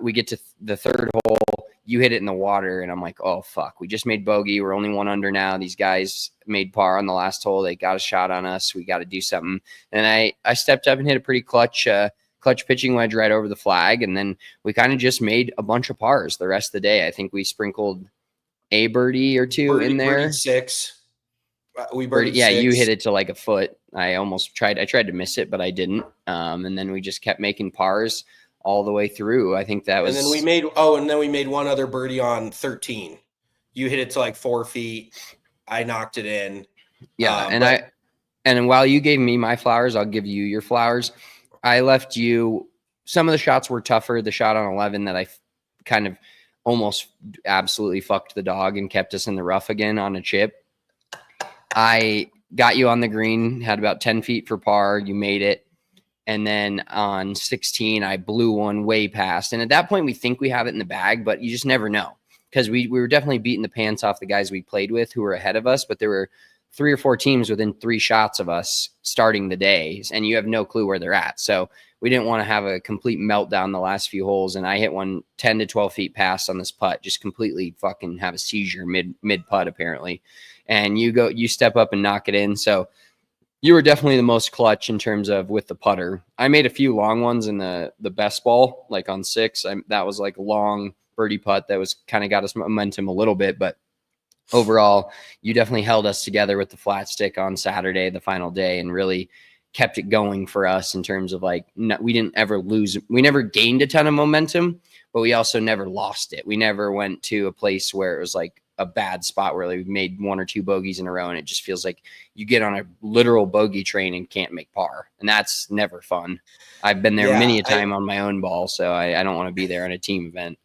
we get to the third hole. You hit it in the water, and I'm like, oh, fuck. We just made bogey. We're only 1 under now. These guys made par on the last hole. They got a shot on us. We got to do something. And I stepped up and hit a pretty clutch pitching wedge right over the flag, and then we kind of just made a bunch of pars the rest of the day. I think we sprinkled a birdie or two in there. Birdie 6. We birdied 6. You hit it to like a foot. I tried to miss it, but I didn't. And then we just kept making pars all the way through. I think that was. And then we made one other birdie on 13. You hit it to like 4 feet. I knocked it in. Yeah, and while you gave me my flowers, I'll give you your flowers. I left you. Some of the shots were tougher. The shot on 11 that I kind of almost absolutely fucked the dog and kept us in the rough again on a chip. I got you on the green, had about 10 feet for par. You made it. And then on 16, I blew one way past. And at that point, we think we have it in the bag, but you just never know. Because we were definitely beating the pants off the guys we played with who were ahead of us. But there were 3 or 4 teams within 3 shots of us starting the day. And you have no clue where they're at. So we didn't want to have a complete meltdown the last few holes. And I hit one 10 to 12 feet past on this putt. Just completely fucking have a seizure mid putt, apparently. And you step up and knock it in. So you were definitely the most clutch in terms of with the putter. I made a few long ones in the best ball, like on 6. That was like a long birdie putt that was kind of got us momentum a little bit. But overall, you definitely held us together with the flat stick on Saturday, the final day, and really kept it going for us in terms of like, we didn't ever lose. We never gained a ton of momentum, but we also never lost it. We never went to a place where it was like a bad spot where we made 1 or 2 bogeys in a row. And it just feels like you get on a literal bogey train and can't make par. And that's never fun. I've been there many a time on my own ball. So I don't want to be there on a team event.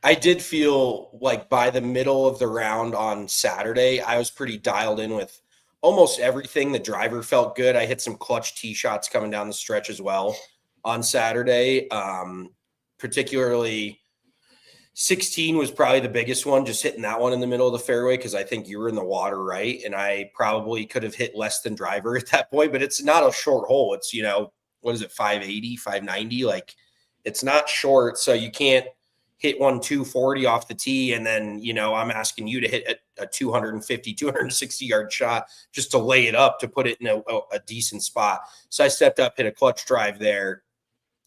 I did feel like by the middle of the round on Saturday, I was pretty dialed in with almost everything. The driver felt good. I hit some clutch tee shots coming down the stretch as well on Saturday. Particularly 16 was probably the biggest one, just hitting that one in the middle of the fairway because I think you were in the water, right? And I probably could have hit less than driver at that point, but it's not a short hole. It's, what is it, 580, 590? Like, it's not short, so you can't hit one 240 off the tee, and then, I'm asking you to hit a 250, 260-yard shot just to lay it up to put it in a decent spot. So I stepped up, hit a clutch drive there.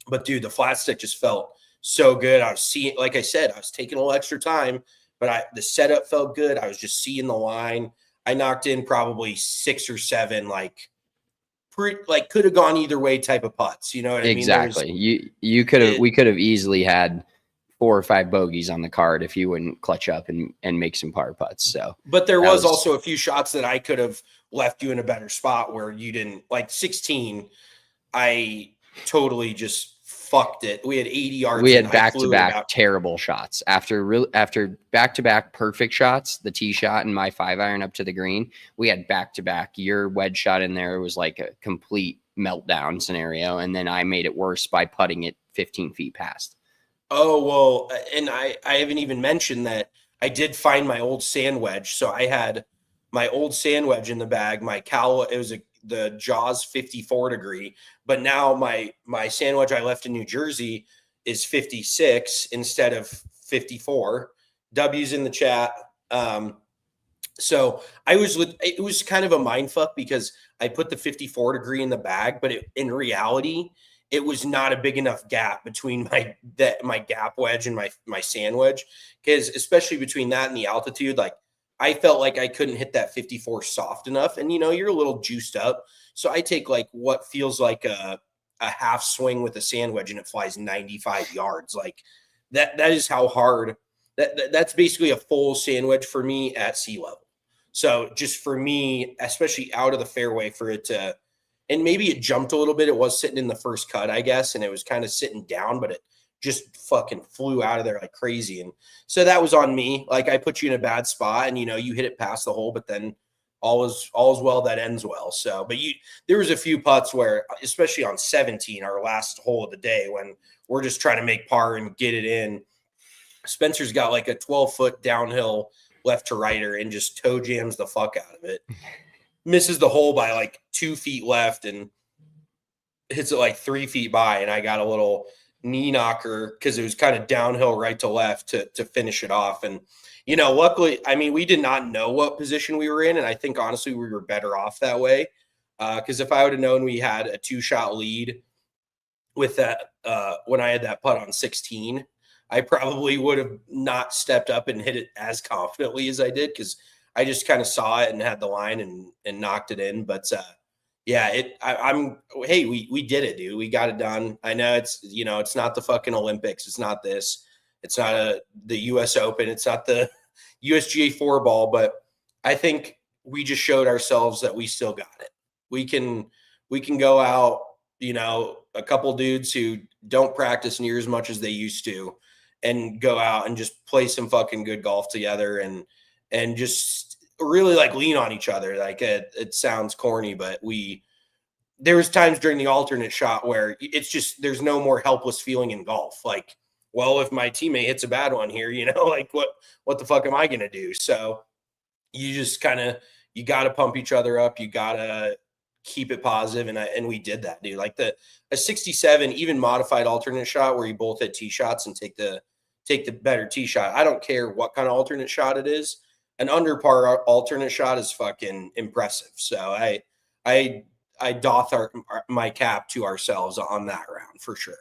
But, dude, the flat stick just felt so good. I was seeing, like I said, I was taking a little extra time, but the setup felt good. I was just seeing the line. I knocked in probably 6 or 7, could have gone either way type of putts. You know what I mean? Exactly. We could have easily had 4 or 5 bogeys on the card if you wouldn't clutch up and make some par putts. So, but there was also a few shots that I could have left you in a better spot where you didn't. Like 16, I totally just fucked it. We had 80 yards. We had back-to-back terrible shots after back-to-back perfect shots. The tee shot and my 5-iron up to the green. We had back-to-back. Your wedge shot in there was like a complete meltdown scenario, and then I made it worse by putting it 15 feet past. Oh, well, and I haven't even mentioned that I did find my old sand wedge. So I had my old sand wedge in the bag. My Cal, it was the Jaws 54 degree, but now my sand wedge I left in New Jersey is 56 instead of 54. W's in the chat. So it was kind of a mind fuck because I put the 54 degree in the bag, but in reality, it was not a big enough gap between my gap wedge and my sand wedge, because especially between that and the altitude, like I felt like I couldn't hit that 54 soft enough. And you're a little juiced up, so I take like what feels like a half swing with a sand wedge and it flies 95 yards. Like that is how hard that's basically a full sand wedge for me at sea level. So just for me, especially out of the fairway, for it to, and maybe it jumped a little bit. It was sitting in the first cut, I guess, and it was kind of sitting down, but it just fucking flew out of there like crazy. And so that was on me. Like I put you in a bad spot, and you hit it past the hole, but then all is well that ends well. So, but there was a few putts where, especially on 17, our last hole of the day, when we're just trying to make par and get it in, Spencer's got like a 12-foot downhill left to righter and just toe jams the fuck out of it. Misses the hole by like 2 feet left and hits it like 3 feet by. And I got a little knee knocker because it was kind of downhill right to left to finish it off. And, luckily, I mean, we did not know what position we were in. And I think, honestly, we were better off that way. Because if I would have known we had a 2-shot lead with that, when I had that putt on 16, I probably would have not stepped up and hit it as confidently as I did, because I just kind of saw it and had the line and knocked it in. But yeah, we did it, dude. We got it done. I know it's not the fucking Olympics. It's not this. It's not the US Open. It's not the USGA 4-ball. But I think we just showed ourselves that we still got it. We can go out, a couple dudes who don't practice near as much as they used to, and go out and just play some fucking good golf together and just really like lean on each other. Like it sounds corny, but there was times during the alternate shot where it's just, there's no more helpless feeling in golf. Like, well, if my teammate hits a bad one here, like what the fuck am I going to do? So you just you got to pump each other up. You got to keep it positive. And we did that, dude. Like a 67, even modified alternate shot where you both hit tee shots and take the better tee shot. I don't care what kind of alternate shot it is. An under par alternate shot is fucking impressive. So I doff my cap to ourselves on that round for sure.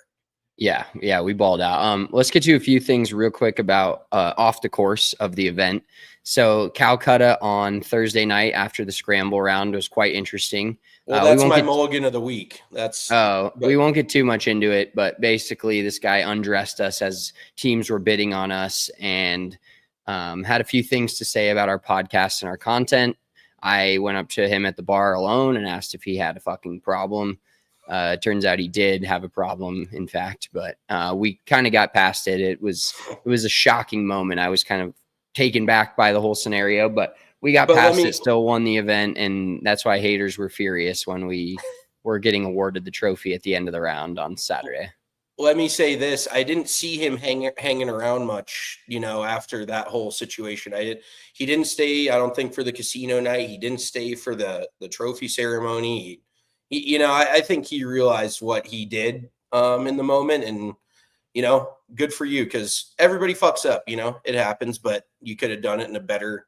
Yeah, we balled out. Let's get to a few things real quick about off the course of the event. So Calcutta on Thursday night after the scramble round was quite interesting. Well, that's my mulligan of the week. We won't get too much into it, but basically this guy undressed us as teams were bidding on us and had a few things to say about our podcast and our content. I went up to him at the bar alone and asked if he had a fucking problem. It turns out he did have a problem, in fact, but we kind of got past it. It was a shocking moment. I was kind of taken back by the whole scenario, but we got past it, still won the event, and that's why haters were furious when we were getting awarded the trophy at the end of the round on Saturday. Let me say this. I didn't see him hanging around much, after that whole situation. He didn't stay, I don't think, for the casino night. He didn't stay for the trophy ceremony. I think he realized what he did in the moment, and, good for you, because everybody fucks up, it happens, but you could have done it in a better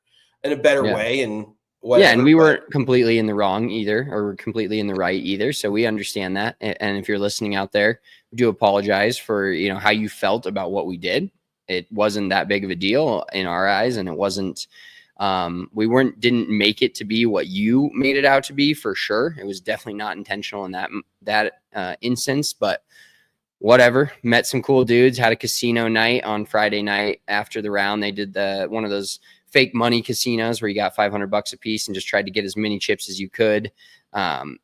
way. And whatever. Yeah. And we weren't completely in the wrong either, or completely in the right either. So we understand that. And if you're listening out there, we do apologize for, how you felt about what we did. It wasn't that big of a deal in our eyes. And it wasn't, we didn't make it to be what you made it out to be, for sure. It was definitely not intentional in that instance, but whatever. Met some cool dudes, had a casino night on Friday night after the round. They did one of those fake money casinos where you got $500 a piece and just tried to get as many chips as you could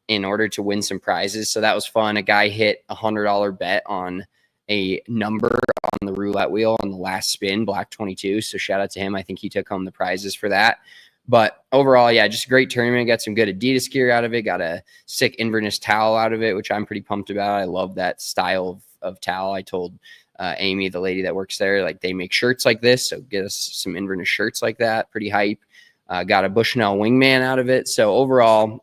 in order to win some prizes. So that was fun. A guy hit $100 bet on a number on the roulette wheel on the last spin, black 22. So shout out to him. I think he took home the prizes for that. But overall, yeah, just a great tournament. Got some good Adidas gear out of it. Got a sick Inverness towel out of it, which I'm pretty pumped about. I love that style of towel. I told Amy, the lady that works there, like they make shirts like this. So get us some Inverness shirts like that. Pretty hype. Got a Bushnell wingman out of it. So overall,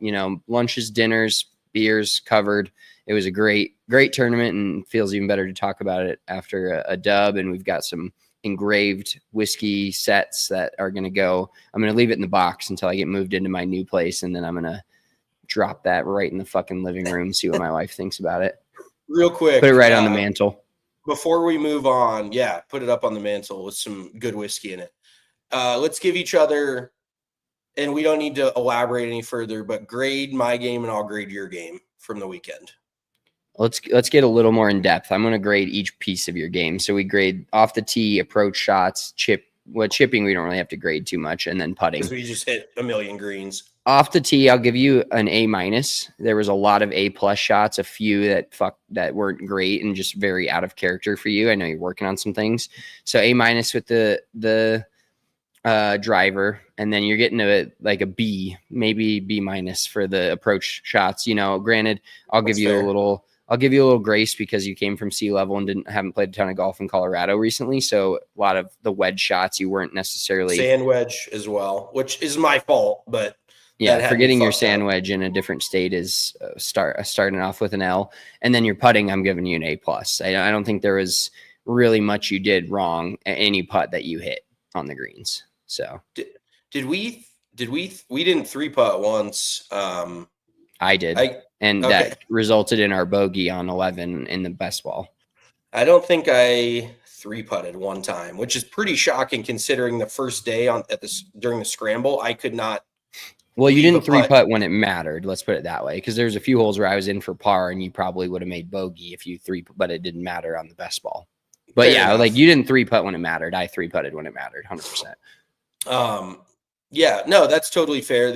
lunches, dinners, beers covered. It was a great tournament, and feels even better to talk about it after a dub. And we've got some engraved whiskey sets that are going to go. I'm going to leave it in the box until I get moved into my new place. And then I'm going to drop that right in the fucking living room, see what my wife thinks about it. real quick. Put it right on the mantle. Before we move on, yeah, put it up on the mantle with some good whiskey in it. Let's give each other, and we don't need to elaborate any further, but grade my game and I'll grade your game from the weekend. Let's get a little more in depth. I'm going to grade each piece of your game. So we grade off the tee, approach shots, chipping we don't really have to grade too much, and then putting. Because we just hit a million greens. Off the tee, I'll give you an A-. There was a lot of A+ shots, a few that weren't great and just very out of character for you. I know you're working on some things. So A- with the driver, and then you're getting a B, maybe B- for the approach shots. Granted, I'll give you a little grace because you came from sea level and haven't played a ton of golf in Colorado recently. So a lot of the wedge shots you weren't necessarily sand wedge as well, which is my fault, but yeah, forgetting your sand wedge in a different state is starting off with an L, and then your putting, I'm giving you an A+. I don't think there was really much you did wrong at any putt that you hit on the greens. So did we didn't 3-putt once? I did, that resulted in our bogey on 11 in the best ball. I don't think I 3-putted one time, which is pretty shocking considering the first day during the scramble, I could not. Well, you didn't 3-putt when it mattered. Let's put it that way, because there's a few holes where I was in for par, and you probably would have made bogey if you 3-putt, but it didn't matter on the best ball. But fair enough. Like you didn't 3-putt when it mattered. I 3-putted when it mattered, 100%. Yeah, no, that's totally fair.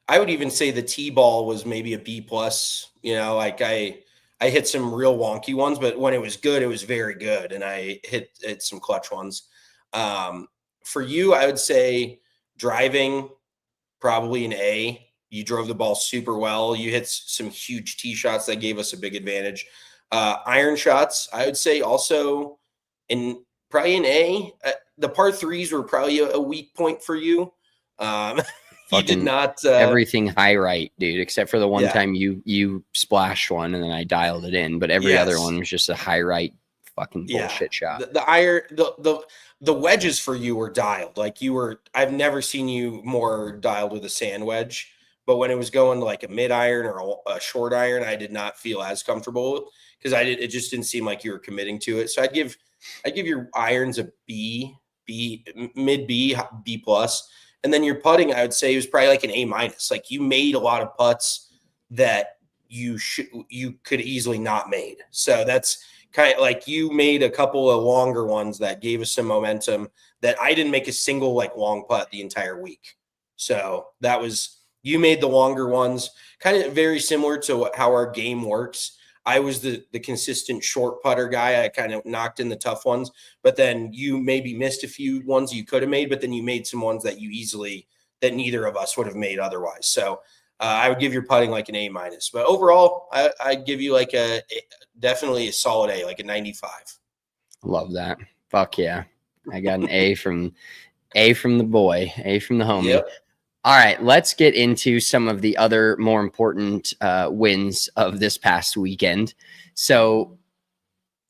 I would even say the tee ball was maybe a B+. Like I hit some real wonky ones, but when it was good, it was very good, and I hit some clutch ones. For you, I would say driving, probably an A. You drove the ball super well. You hit some huge tee shots that gave us a big advantage. Iron shots, I would say also probably an A. The par threes were probably a weak point for you. You did not everything high right, dude, except for the one time you splashed one and then I dialed it in. But every other one was just a high right fucking bullshit shot. The wedges for you were dialed. Like I've never seen you more dialed with a sand wedge. But when it was going to like a mid iron or a short iron, I did not feel as comfortable because it just didn't seem like you were committing to it. So I'd give your irons a B, mid B, B+. And then your putting, I would say, was probably like an A-. Like you made a lot of putts that you could easily not made. So that's kind of like you made a couple of longer ones that gave us some momentum that I didn't make a single like long putt the entire week. So you made the longer ones, kind of very similar to how our game works. I was the consistent short putter guy. I kind of knocked in the tough ones, but then you maybe missed a few ones you could have made, but then you made some ones that that neither of us would have made otherwise. So I would give your putting like an A-. But overall, I'd give you like definitely a solid A, like a 95. Love that. Fuck yeah. I got an A from the boy, A from the homie. Yep. All right, let's get into some of the other more important wins of this past weekend. So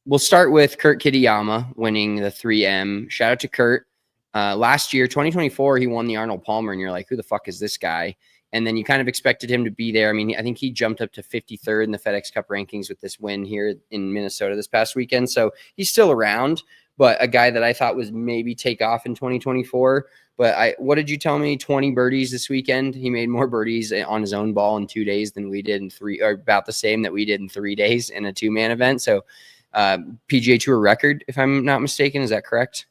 we'll start with Kurt Kitayama winning the 3M. Shout out to Kurt. Last year, 2024, he won the Arnold Palmer, and you're like, who the fuck is this guy? And then you kind of expected him to be there. I mean, I think he jumped up to 53rd in the FedEx Cup rankings with this win here in Minnesota this past weekend. So he's still around, but a guy that I thought was maybe take off in 2024. But what did you tell me? 20 birdies this weekend. He made more birdies on his own ball in 2 days than we did in 3, or about the same that we did in 3 days in a 2-man event. So PGA Tour record, if I'm not mistaken. Is that correct?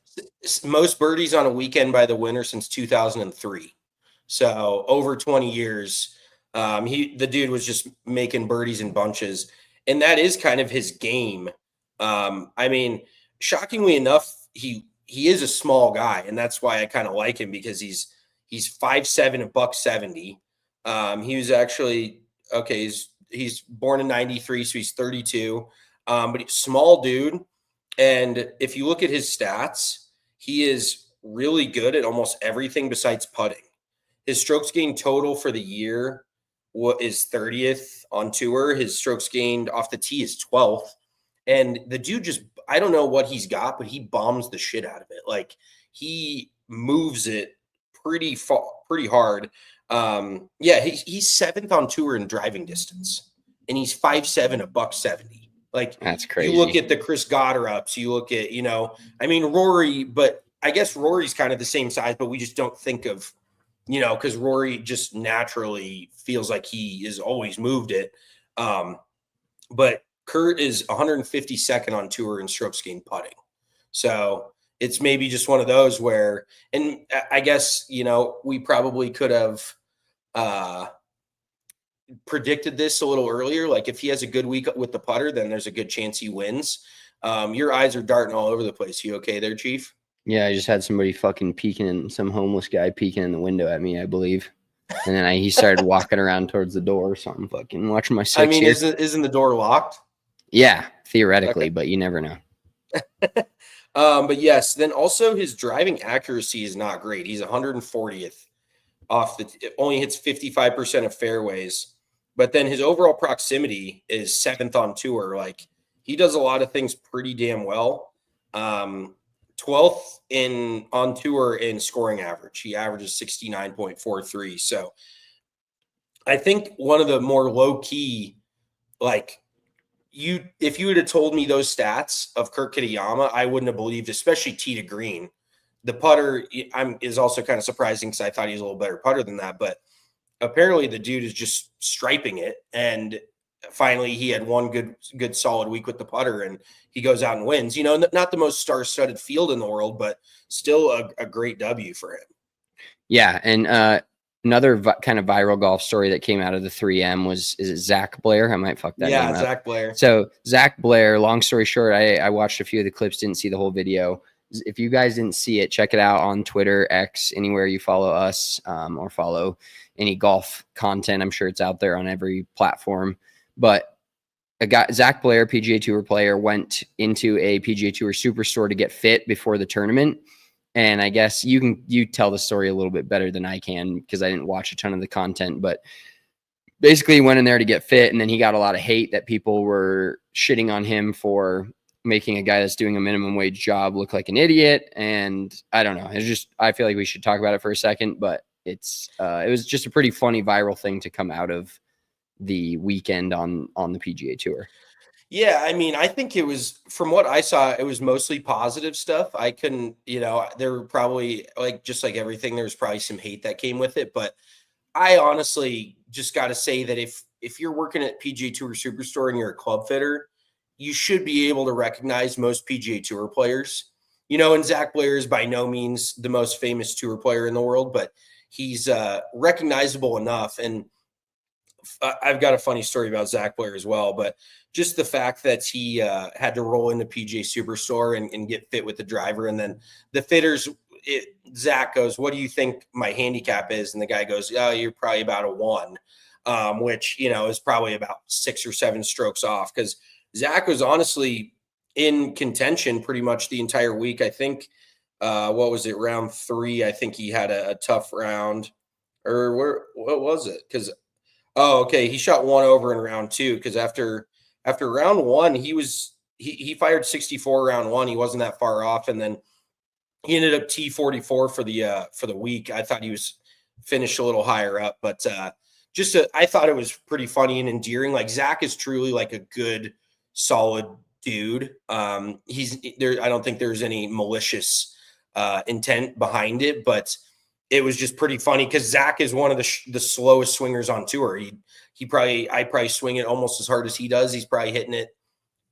Most birdies on a weekend by the winner since 2003. So over 20 years, the dude was just making birdies in bunches. And that is kind of his game. I mean, shockingly enough, he is a small guy, and that's why I kind of like him, because he's 5'7", $170. He was actually he's born in 93, so he's 32. But he's a small dude, and if you look at his stats, he is really good at almost everything besides putting. His strokes gained total for the year is 30th on tour. His strokes gained off the tee is 12th. And the dude I don't know what he's got, but he bombs the shit out of it. Like he moves it pretty hard. He's 7th on tour in driving distance, and he's 5'7", $170. Like That's you look crazy. at the Chris Goddard-ups, you look at, you know, I mean, Rory, but I guess Rory's kind of the same size, but we just don't think of, you know, because Rory just naturally feels like he is always moved it. But Kurt is 152nd on tour in strokes gained putting. So it's maybe just one of those where, and I guess, you know, we probably could have predicted this a little earlier. Like if he has a good week with the putter, then there's a good chance he wins. Your eyes are darting all over the place. You okay there, Chief? Yeah, I just had somebody fucking peeking in, some homeless guy peeking in the window at me, I believe. And then he started walking around towards the door, so I'm fucking watching my six I mean, here. isn't the door locked? Yeah, theoretically, Okay. but you never know. But yes, then also his driving accuracy is not great. He's 140th off the, only hits 55% of fairways, but then his overall proximity is 7th on tour. Like he does a lot of things pretty damn well. 12th in on tour in scoring average. He averages 69.43. So I think one of the more low key, like if you would have told me those stats of Kurt Kitayama, I wouldn't have believed, especially tee to green. The putter is also kind of surprising because I thought he was a little better putter than that, but apparently the dude is just striping it. And finally he had one good solid week with the putter and he goes out and wins. You know, not the most star-studded field in the world, but still a great W for him. Yeah, and another kind of viral golf story that came out of the 3M is it Zach Blair? I might fuck that name up. Zach Blair. So Zach Blair, long story short, I watched a few of the clips, didn't see the whole video. If you guys didn't see it, check it out on Twitter, X, anywhere you follow us, or follow any golf content. I'm sure it's out there on every platform. But a guy, Zach Blair, PGA Tour player, went into a PGA Tour Superstore to get fit before the tournament. And I guess you tell the story a little bit better than I can because I didn't watch a ton of the content. But basically, he went in there to get fit, and then he got a lot of hate that people were shitting on him for making a guy that's doing a minimum wage job look like an idiot. And I don't know. It's just, I feel like we should talk about it for a second, but it was just a pretty funny viral thing to come out of the weekend on the PGA Tour. Yeah, I mean, I think it was, from what I saw, it was mostly positive stuff. I couldn't, you know, there were probably, like, just like everything, there was probably some hate that came with it. But I honestly just got to say that if you're working at PGA Tour Superstore and you're a club fitter, you should be able to recognize most PGA Tour players. You know, and Zach Blair is by no means the most famous tour player in the world, but he's recognizable enough. And I've got a funny story about Zach Blair as well, but just the fact that he had to roll into PGA Superstore and get fit with the driver. And then the fitters, Zach goes, "What do you think my handicap is?" And the guy goes, "Oh, you're probably about a 1," which, you know, is probably about 6 or 7 strokes off, because Zach was honestly in contention pretty much the entire week. I think, what was it, round 3? I think he had a tough round, or what was it? Because, oh, okay, he shot 1 over in round 2, because after round 1, he fired 64 round 1. He wasn't that far off, and then he ended up T44 for the week. I thought he was finished a little higher up, but I thought it was pretty funny and endearing. Like, Zach is truly like a good, solid dude. He's there. I don't think there's any malicious intent behind it, but it was just pretty funny because Zach is one of the slowest swingers on tour. I probably swing it almost as hard as he does. He's probably hitting it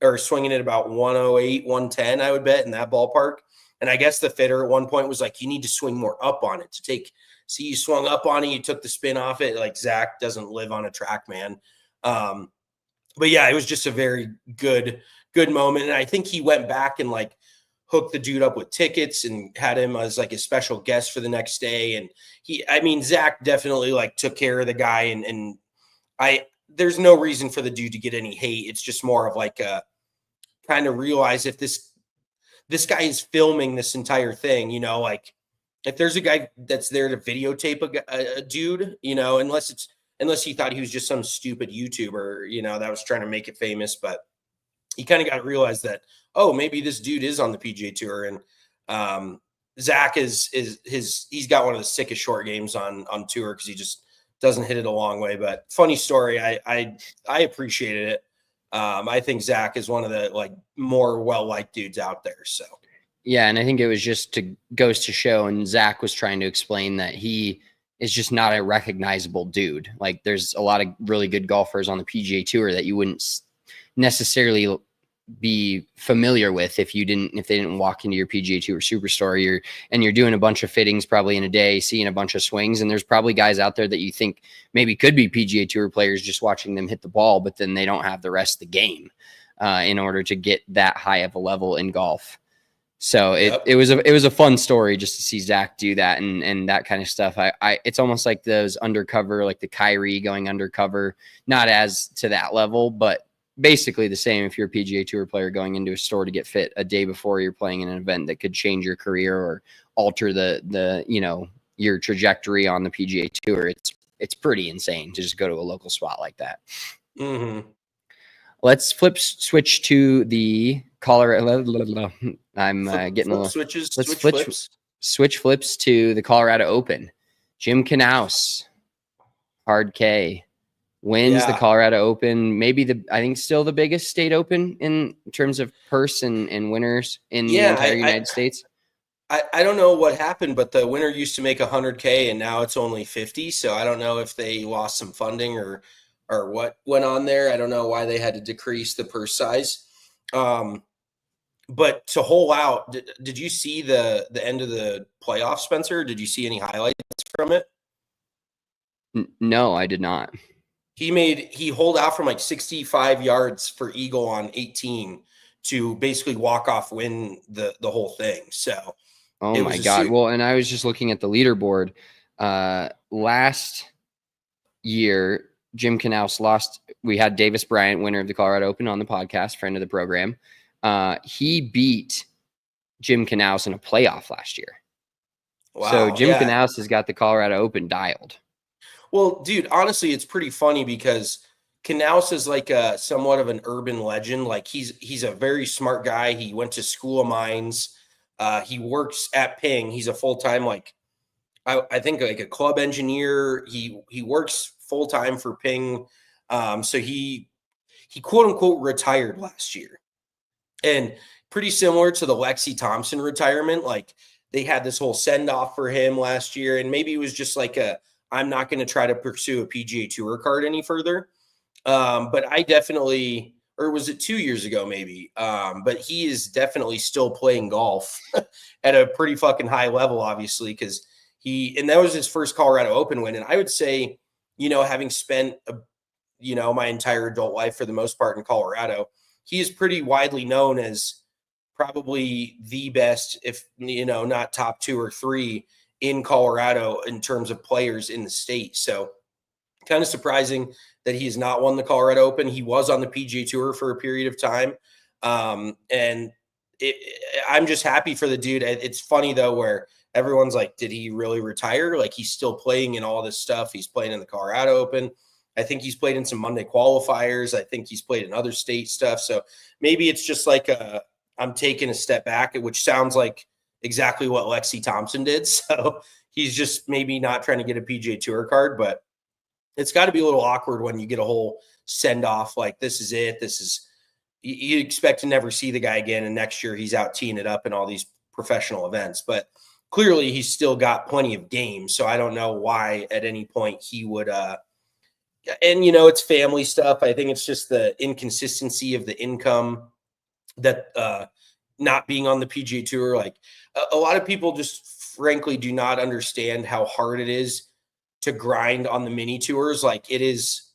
or swinging it about 108, 110, I would bet, in that ballpark. And I guess the fitter at one point was like, "You need to swing more up on it to take." See, you swung up on it, you took the spin off it. Like, Zach doesn't live on a track, man. But yeah, it was just a very good moment. And I think he went back and like hooked the dude up with tickets and had him as like a special guest for the next day. And Zach definitely like took care of the guy. And there's no reason for the dude to get any hate. It's just more of like a kind of realize if this guy is filming this entire thing, you know, like if there's a guy that's there to videotape a dude, you know, unless he thought he was just some stupid YouTuber, you know, that was trying to make it famous. But he kind of got to realize that, oh, maybe this dude is on the PGA Tour. And Zach he's got one of the sickest short games on tour because he just doesn't hit it a long way. But funny story. I appreciated it. I think Zach is one of the like more well-liked dudes out there. So yeah, and I think it was just goes to show, and Zach was trying to explain that he is just not a recognizable dude. Like there's a lot of really good golfers on the PGA Tour that you wouldn't necessarily be familiar with if they didn't walk into your PGA Tour Superstore. You're doing a bunch of fittings probably in a day, seeing a bunch of swings, and there's probably guys out there that you think maybe could be PGA Tour players just watching them hit the ball, but then they don't have the rest of the game in order to get that high of a level in golf. So it was a fun story just to see Zach do that and that kind of stuff. It's almost like those undercover, like the Kyrie going undercover, not as to that level, but basically the same. If you're a PGA Tour player going into a store to get fit a day before you're playing in an event that could change your career or alter the your trajectory on the PGA Tour, it's pretty insane to just go to a local spot like that. Mm-hmm. Let's switch to the Colorado. I'm getting a little switches. Let's switch flips to the Colorado Open. Jim Knaus, hard K, wins the Colorado Open. Maybe I think still the biggest state open in terms of purse and winners in the entire United States. I don't know what happened, but the winner used to make 100K and now it's only 50. So I don't know if they lost some funding or what went on there. I don't know why they had to decrease the purse size. But to hole out, did you see the end of the playoff, Spencer? Did you see any highlights from it? No, I did not. He holed out from like 65 yards for eagle on 18 to basically walk off win the whole thing. So, oh my God. Well, and I was just looking at the leaderboard. Last year, Jim Knaus lost. We had Davis Bryant, winner of the Colorado Open, on the podcast, friend of the program. He beat Jim Knaus in a playoff last year. Wow, so Jim Knaus has got the Colorado Open dialed. Well, dude, honestly, it's pretty funny because Knaus is like somewhat of an urban legend. Like he's a very smart guy. He went to School of Mines. He works at Ping. He's a full-time, like I think like a club engineer. He works full-time for Ping. So he quote unquote retired last year. And pretty similar to the Lexi Thompson retirement. Like they had this whole send off for him last year. And maybe it was just like I'm not going to try to pursue a PGA Tour card any further. But I definitely, or was it 2 years ago maybe? But he is definitely still playing golf at a pretty fucking high level, obviously, because and that was his first Colorado Open win. And I would say, having spent, my entire adult life for the most part in Colorado, he is pretty widely known as probably the best, if, not top 2 or 3 in Colorado in terms of players in the state. So kind of surprising that he has not won the Colorado Open. He was on the PGA Tour for a period of time. And I'm just happy for the dude. It's funny though, where everyone's like, did he really retire? Like he's still playing in all this stuff. He's playing in the Colorado Open. I think he's played in some Monday qualifiers. I think he's played in other state stuff. So maybe it's just like I'm taking a step back, which sounds like exactly what Lexi Thompson did. So he's just maybe not trying to get a PGA Tour card, but it's got to be a little awkward when you get a whole send off. Like this is it. You expect to never see the guy again. And next year he's out teeing it up in all these professional events, but clearly he's still got plenty of games. So I don't know why at any point he would, and it's family stuff. I think it's just the inconsistency of the income that, not being on the PGA Tour. Like a lot of people just frankly do not understand how hard it is to grind on the mini tours. Like it is,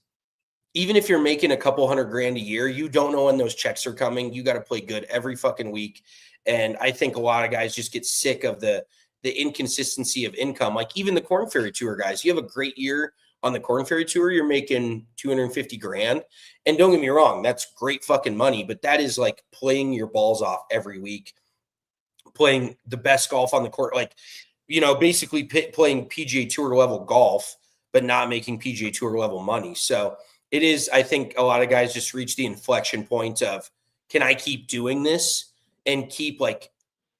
even if you're making a couple $100,000 a year, you don't know when those checks are coming. You got to play good every fucking week. And I think a lot of guys just get sick of the inconsistency of income. Like even the Korn Ferry Tour guys, you have a great year on the Korn Ferry Tour, you're making $250,000. And don't get me wrong, that's great fucking money, but that is like playing your balls off every week, playing the best golf on the court, like, basically playing PGA Tour level golf, but not making PGA Tour level money. So it is, I think a lot of guys just reach the inflection point of, can I keep doing this and keep like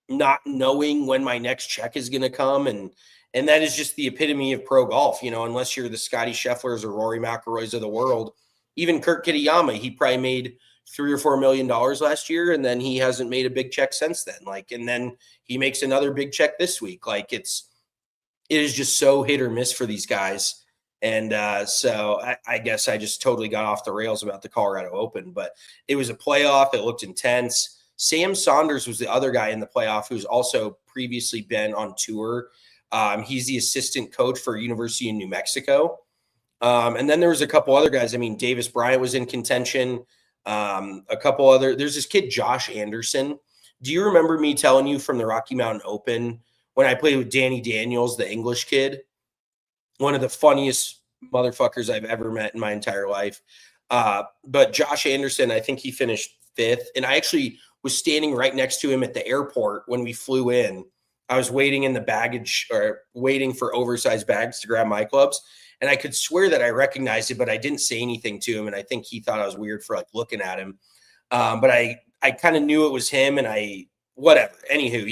not knowing when my next check is going to come? And that is just the epitome of pro golf, unless you're the Scotty Schefflers or Rory McIlroys of the world, even Kurt Kitayama, he probably made $3 or $4 million last year, and then he hasn't made a big check since then. Like, and then he makes another big check this week. Like, it is just so hit or miss for these guys. And so I guess I just totally got off the rails about the Colorado Open, but it was a playoff. It looked intense. Sam Saunders was the other guy in the playoff who's also previously been on tour. He's the assistant coach for University of New Mexico. And then there was a couple other guys. I mean, Davis Bryant was in contention. A couple other, there's this kid, Josh Anderson. Do you remember me telling you from the Rocky Mountain Open when I played with Danny Daniels, the English kid? One of the funniest motherfuckers I've ever met in my entire life. But Josh Anderson, I think he finished 5th. And I actually was standing right next to him at the airport when we flew in. I was waiting in the baggage or waiting for oversized bags to grab my clubs. And I could swear that I recognized it, but I didn't say anything to him. And I think he thought I was weird for like looking at him. But I kind of knew it was him, and whatever. Anywho,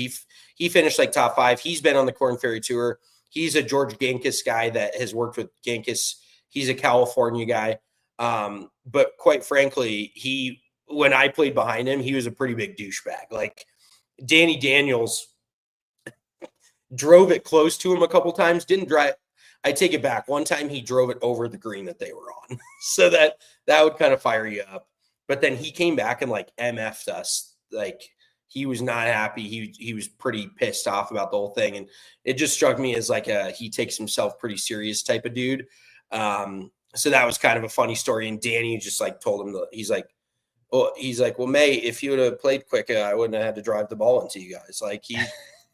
he finished like top 5. He's been on the Korn Ferry Tour. He's a George Gankis guy that has worked with Gankis. He's a California guy. But quite frankly, when I played behind him, he was a pretty big douchebag. Like, Danny Daniels drove it close to him a couple times, didn't drive. I take it back. One time he drove it over the green that they were on. So that would kind of fire you up. But then he came back and like MF'd us. Like, he was not happy. He was pretty pissed off about the whole thing. And it just struck me as like he takes himself pretty serious type of dude. So that was kind of a funny story. And Danny just like told him, he's like, well, May, if you would have played quicker, I wouldn't have had to drive the ball into you guys. Like,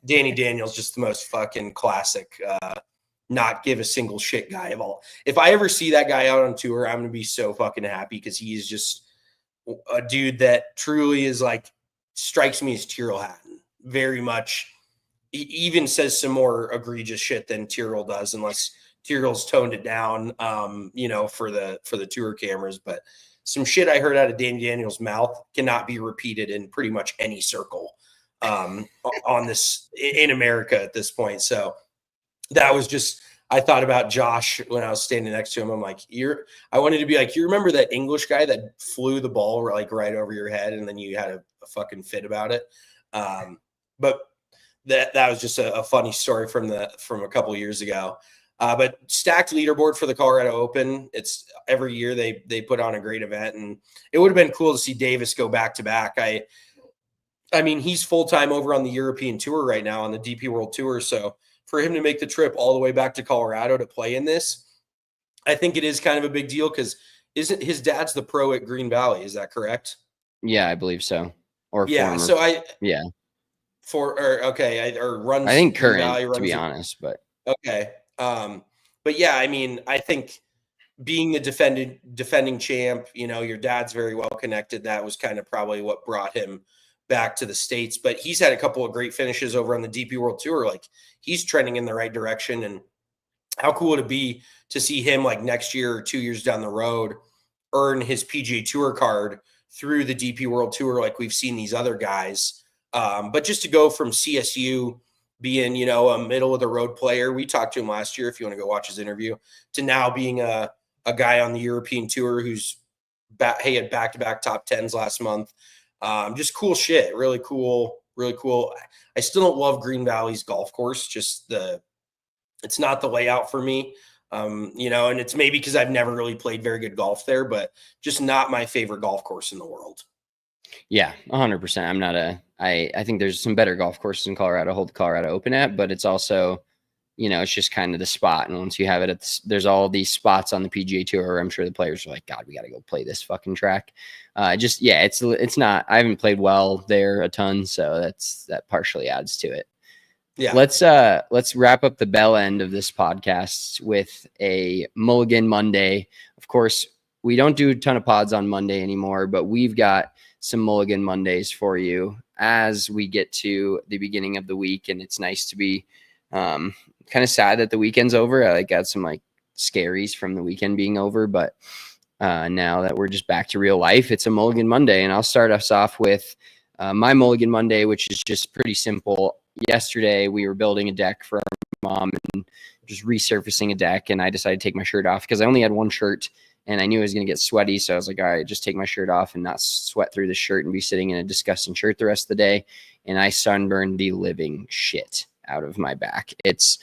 Danny Daniels, just the most fucking classic, not give a single shit guy of all. If I ever see that guy out on tour, I'm going to be so fucking happy, because he is just a dude that truly is like, strikes me as Tyrrell Hatton very much. He even says some more egregious shit than Tyrrell does, unless Tyrrell's toned it down, for the tour cameras. But some shit I heard out of Danny Daniels' mouth cannot be repeated in pretty much any circle on this in America at this point. So that was just, I thought about Josh when I was standing next to him. I'm like, I wanted to be like, you remember that English guy that flew the ball like right over your head, and then you had a fucking fit about it. But that was just a funny story from a couple of years ago. But stacked leaderboard for the Colorado Open. It's every year they put on a great event, and it would have been cool to see Davis go back to back. I mean, he's full-time over on the European Tour right now on the DP World Tour. So for him to make the trip all the way back to Colorado to play in this, I think it is kind of a big deal, because isn't his dad's the pro at Green Valley? Is that correct? Yeah, I believe so. Or yeah. Former. So runs. I think Green current, Valley, to be honest, but okay. But yeah, I mean, I think being the defending champ, your dad's very well connected. That was kind of probably what brought him back to the States. But he's had a couple of great finishes over on the DP World Tour. Like, he's trending in the right direction. And how cool would it be to see him like next year or 2 years down the road earn his PGA Tour card through the DP World Tour, like we've seen these other guys. But just to go from CSU being, a middle of the road player, we talked to him last year, if you want to go watch his interview, to now being a guy on the European Tour who's had back-to-back top 10s last month. Just cool shit. Really cool. Really cool. I still don't love Green Valley's golf course. Just it's not the layout for me. And it's maybe because I've never really played very good golf there, but just not my favorite golf course in the world. Yeah, 100%. I think there's some better golf courses in Colorado, hold the Colorado Open at, but it's also, it's just kind of the spot. And once you have it, there's all these spots on the PGA Tour where I'm sure the players are like, God, we got to go play this fucking track. It's not, I haven't played well there a ton. So that partially adds to it. Yeah. Let's wrap up the bell end of this podcast with a Mulligan Monday. Of course, we don't do a ton of pods on Monday anymore, but we've got some Mulligan Mondays for you as we get to the beginning of the week. And it's nice to be kind of sad that the weekend's over. I got some like scaries from the weekend being over, but now that we're just back to real life, it's a Mulligan Monday. And I'll start us off with my Mulligan Monday, which is just pretty simple. Yesterday, we were building a deck for our mom and just resurfacing a deck. And I decided to take my shirt off because I only had one shirt and I knew I was going to get sweaty. So I was like, all right, just take my shirt off and not sweat through the shirt and be sitting in a disgusting shirt the rest of the day. And I sunburned the living shit out of my back. It's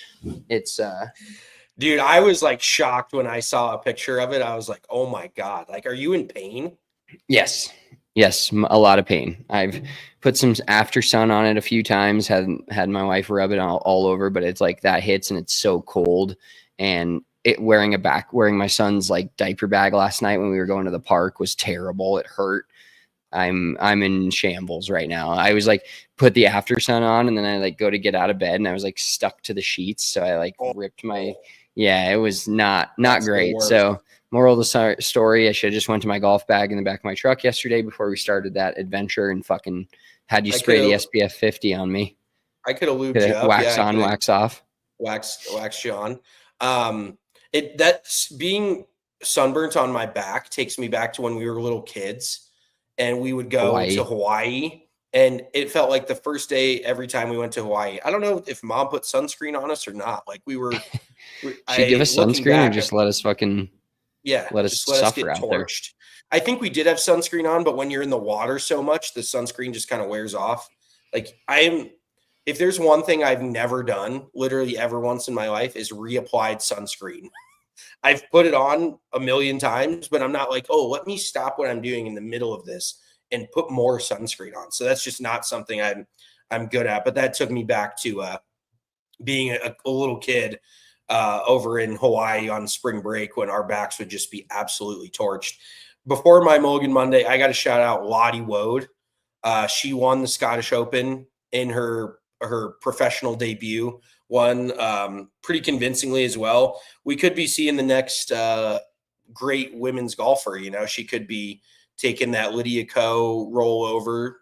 Dude, I was like shocked when I saw a picture of it. I was like, oh my God, like, are you in pain? Yes, a lot of pain. I've put some after sun on it a few times, had my wife rub it all over, but it's like that hits and it's so cold. And wearing my son's like diaper bag last night when we were going to the park was terrible. It hurt. I'm in shambles right now. I was like, put the after sun on and then I like go to get out of bed and I was like stuck to the sheets. So I like ripped my, it was not great. So moral of the story, I should have just went to my golf bag in the back of my truck yesterday before we started that adventure and fucking had you spray the SPF 50 on me. I could have lubed you up. Wax on, wax off. Wax you on. That's being sunburnt on my back takes me back to when we were little kids and we would go to Hawaii. And it felt like the first day every time we went to Hawaii. I don't know if mom put sunscreen on us or not. Like we were. She give us sunscreen or just let us fucking let us suffer out there. I think we did have sunscreen on, but when you're in the water so much, the sunscreen just kind of wears off. Like if there's one thing I've never done, literally ever once in my life, is reapplied sunscreen. I've put it on a million times, but I'm not like, oh, let me stop what I'm doing in the middle of this and put more sunscreen on. So that's just not something I'm good at. But that took me back to being a little kid over in Hawaii on spring break when our backs would just be absolutely torched. Before my Mulligan Monday, I got to shout out Lottie Wode. She won the Scottish Open in her professional debut, won pretty convincingly as well. We could be seeing the next great women's golfer. You know, she could be taking that Lydia Ko rollover.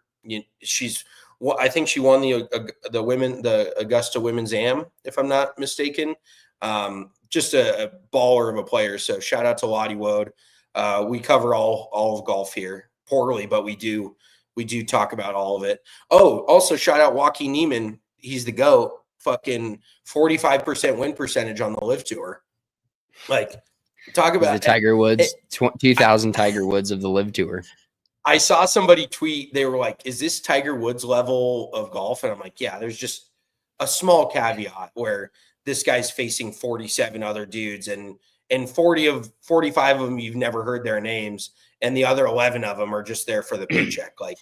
I think she won the Augusta Women's Am, if I'm not mistaken. Just a baller of a player. So shout out to Lottie Wode. We cover all of golf here poorly, but we do talk about all of it. Oh, also shout out Joaquin Niemann. He's the GOAT. Fucking 45% win percentage on the Live Tour. Like, talk about the Tiger Woods, 2000 Tiger Woods of the Live Tour. I saw somebody tweet, they were like, is this Tiger Woods level of golf? And I'm like, yeah, there's just a small caveat where this guy's facing 47 other dudes and 45 of them, you've never heard their names. And the other 11 of them are just there for the paycheck. Like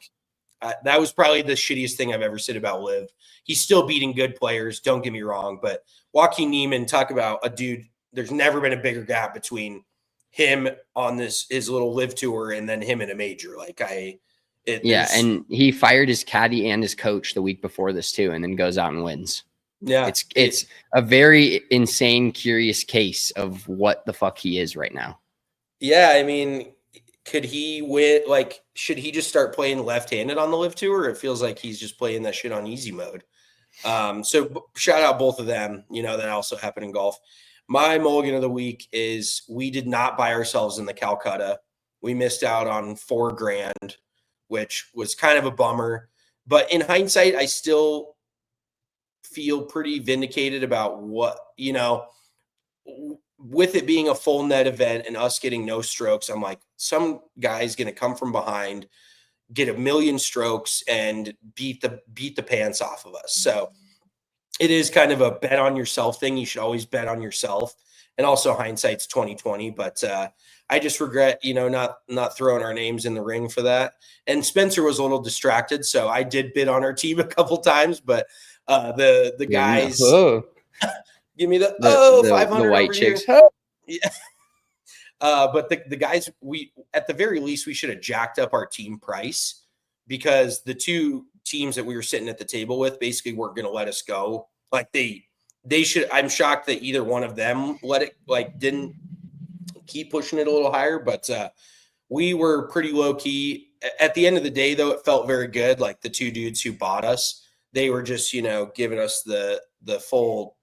that was probably the shittiest thing I've ever said about Liv. He's still beating good players. Don't get me wrong, but Joaquin Niemann, talk about a dude. There's never been a bigger gap between him on his little Live Tour and then him in a major. And he fired his caddy and his coach the week before this too, and then goes out and wins. Yeah, it's a very insane, curious case of what the fuck he is right now. Yeah, I mean, could he win? Like, should he just start playing left-handed on the Live Tour? It feels like he's just playing that shit on easy mode. So shout out both of them. You know, that also happened in golf. My mulligan of the week is we did not buy ourselves in the Calcutta. We missed out on $4,000, which was kind of a bummer. But in hindsight, I still feel pretty vindicated about what, you know, with it being a full net event and us getting no strokes. I'm like, some guy's going to come from behind, get a million strokes and beat the pants off of us. So it is kind of a bet on yourself thing. You should always bet on yourself. And also hindsight's 2020, but I just regret, you know, not throwing our names in the ring for that. And Spencer was a little distracted, so I did bid on our team a couple times, but the guys give me the 500 the white chicks. Yeah. But the guys, we at the very least we should have jacked up our team price, because the two teams that we were sitting at the table with basically weren't going to let us go. Like they should. I'm shocked that either one of them didn't keep pushing it a little higher, but we were pretty low key. At the end of the day, though, it felt very good. Like the two dudes who bought us, they were just, you know, giving us the full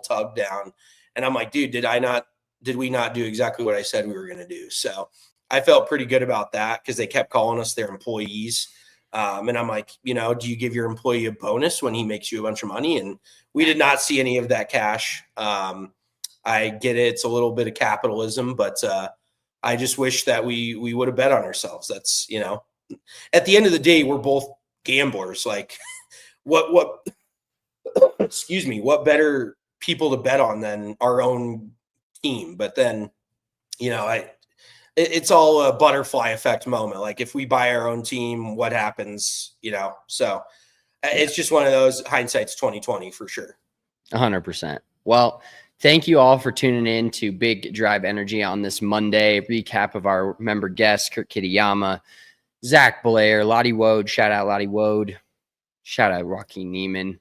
tug down. And I'm like, dude, did we not do exactly what I said we were going to do? So I felt pretty good about that, because they kept calling us their employees. And I'm like, you know, do you give your employee a bonus when he makes you a bunch of money? And we did not see any of that cash. I get it. It's a little bit of capitalism, but I just wish that we would have bet on ourselves. That's, you know, at the end of the day, we're both gamblers. Like what excuse me, what better people to bet on than our own team? But then, you know, it's all a butterfly effect moment. Like if we buy our own team, what happens, you know? So it's just one of those, hindsight's 2020 for sure. 100%. Well, thank you all for tuning in to Big Drive Energy on this Monday. Recap of our member guests, Kurt Kitayama, Zach Blair, Lottie Wode. Shout out Lottie Wode. Shout out Rocky Neiman.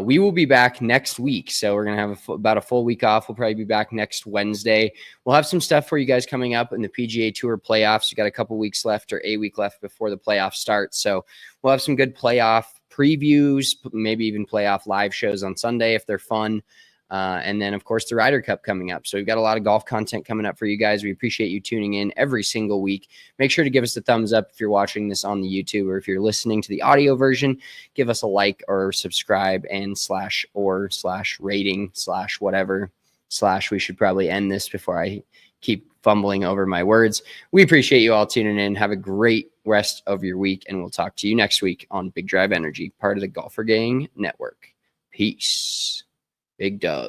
We will be back next week. So we're going to have about a full week off. We'll probably be back next Wednesday. We'll have some stuff for you guys coming up in the PGA Tour playoffs. You got a couple weeks left or a week left before the playoffs start. So we'll have some good playoff previews, maybe even playoff live shows on Sunday if they're fun. And then, of course, the Ryder Cup coming up. So we've got a lot of golf content coming up for you guys. We appreciate you tuning in every single week. Make sure to give us a thumbs up if you're watching this on the YouTube, or if you're listening to the audio version, give us a like or subscribe and / rating / whatever / we should probably end this before I keep fumbling over my words. We appreciate you all tuning in. Have a great rest of your week, and we'll talk to you next week on Big Drive Energy, part of the Golfer Gang Network. Peace. Big Dub.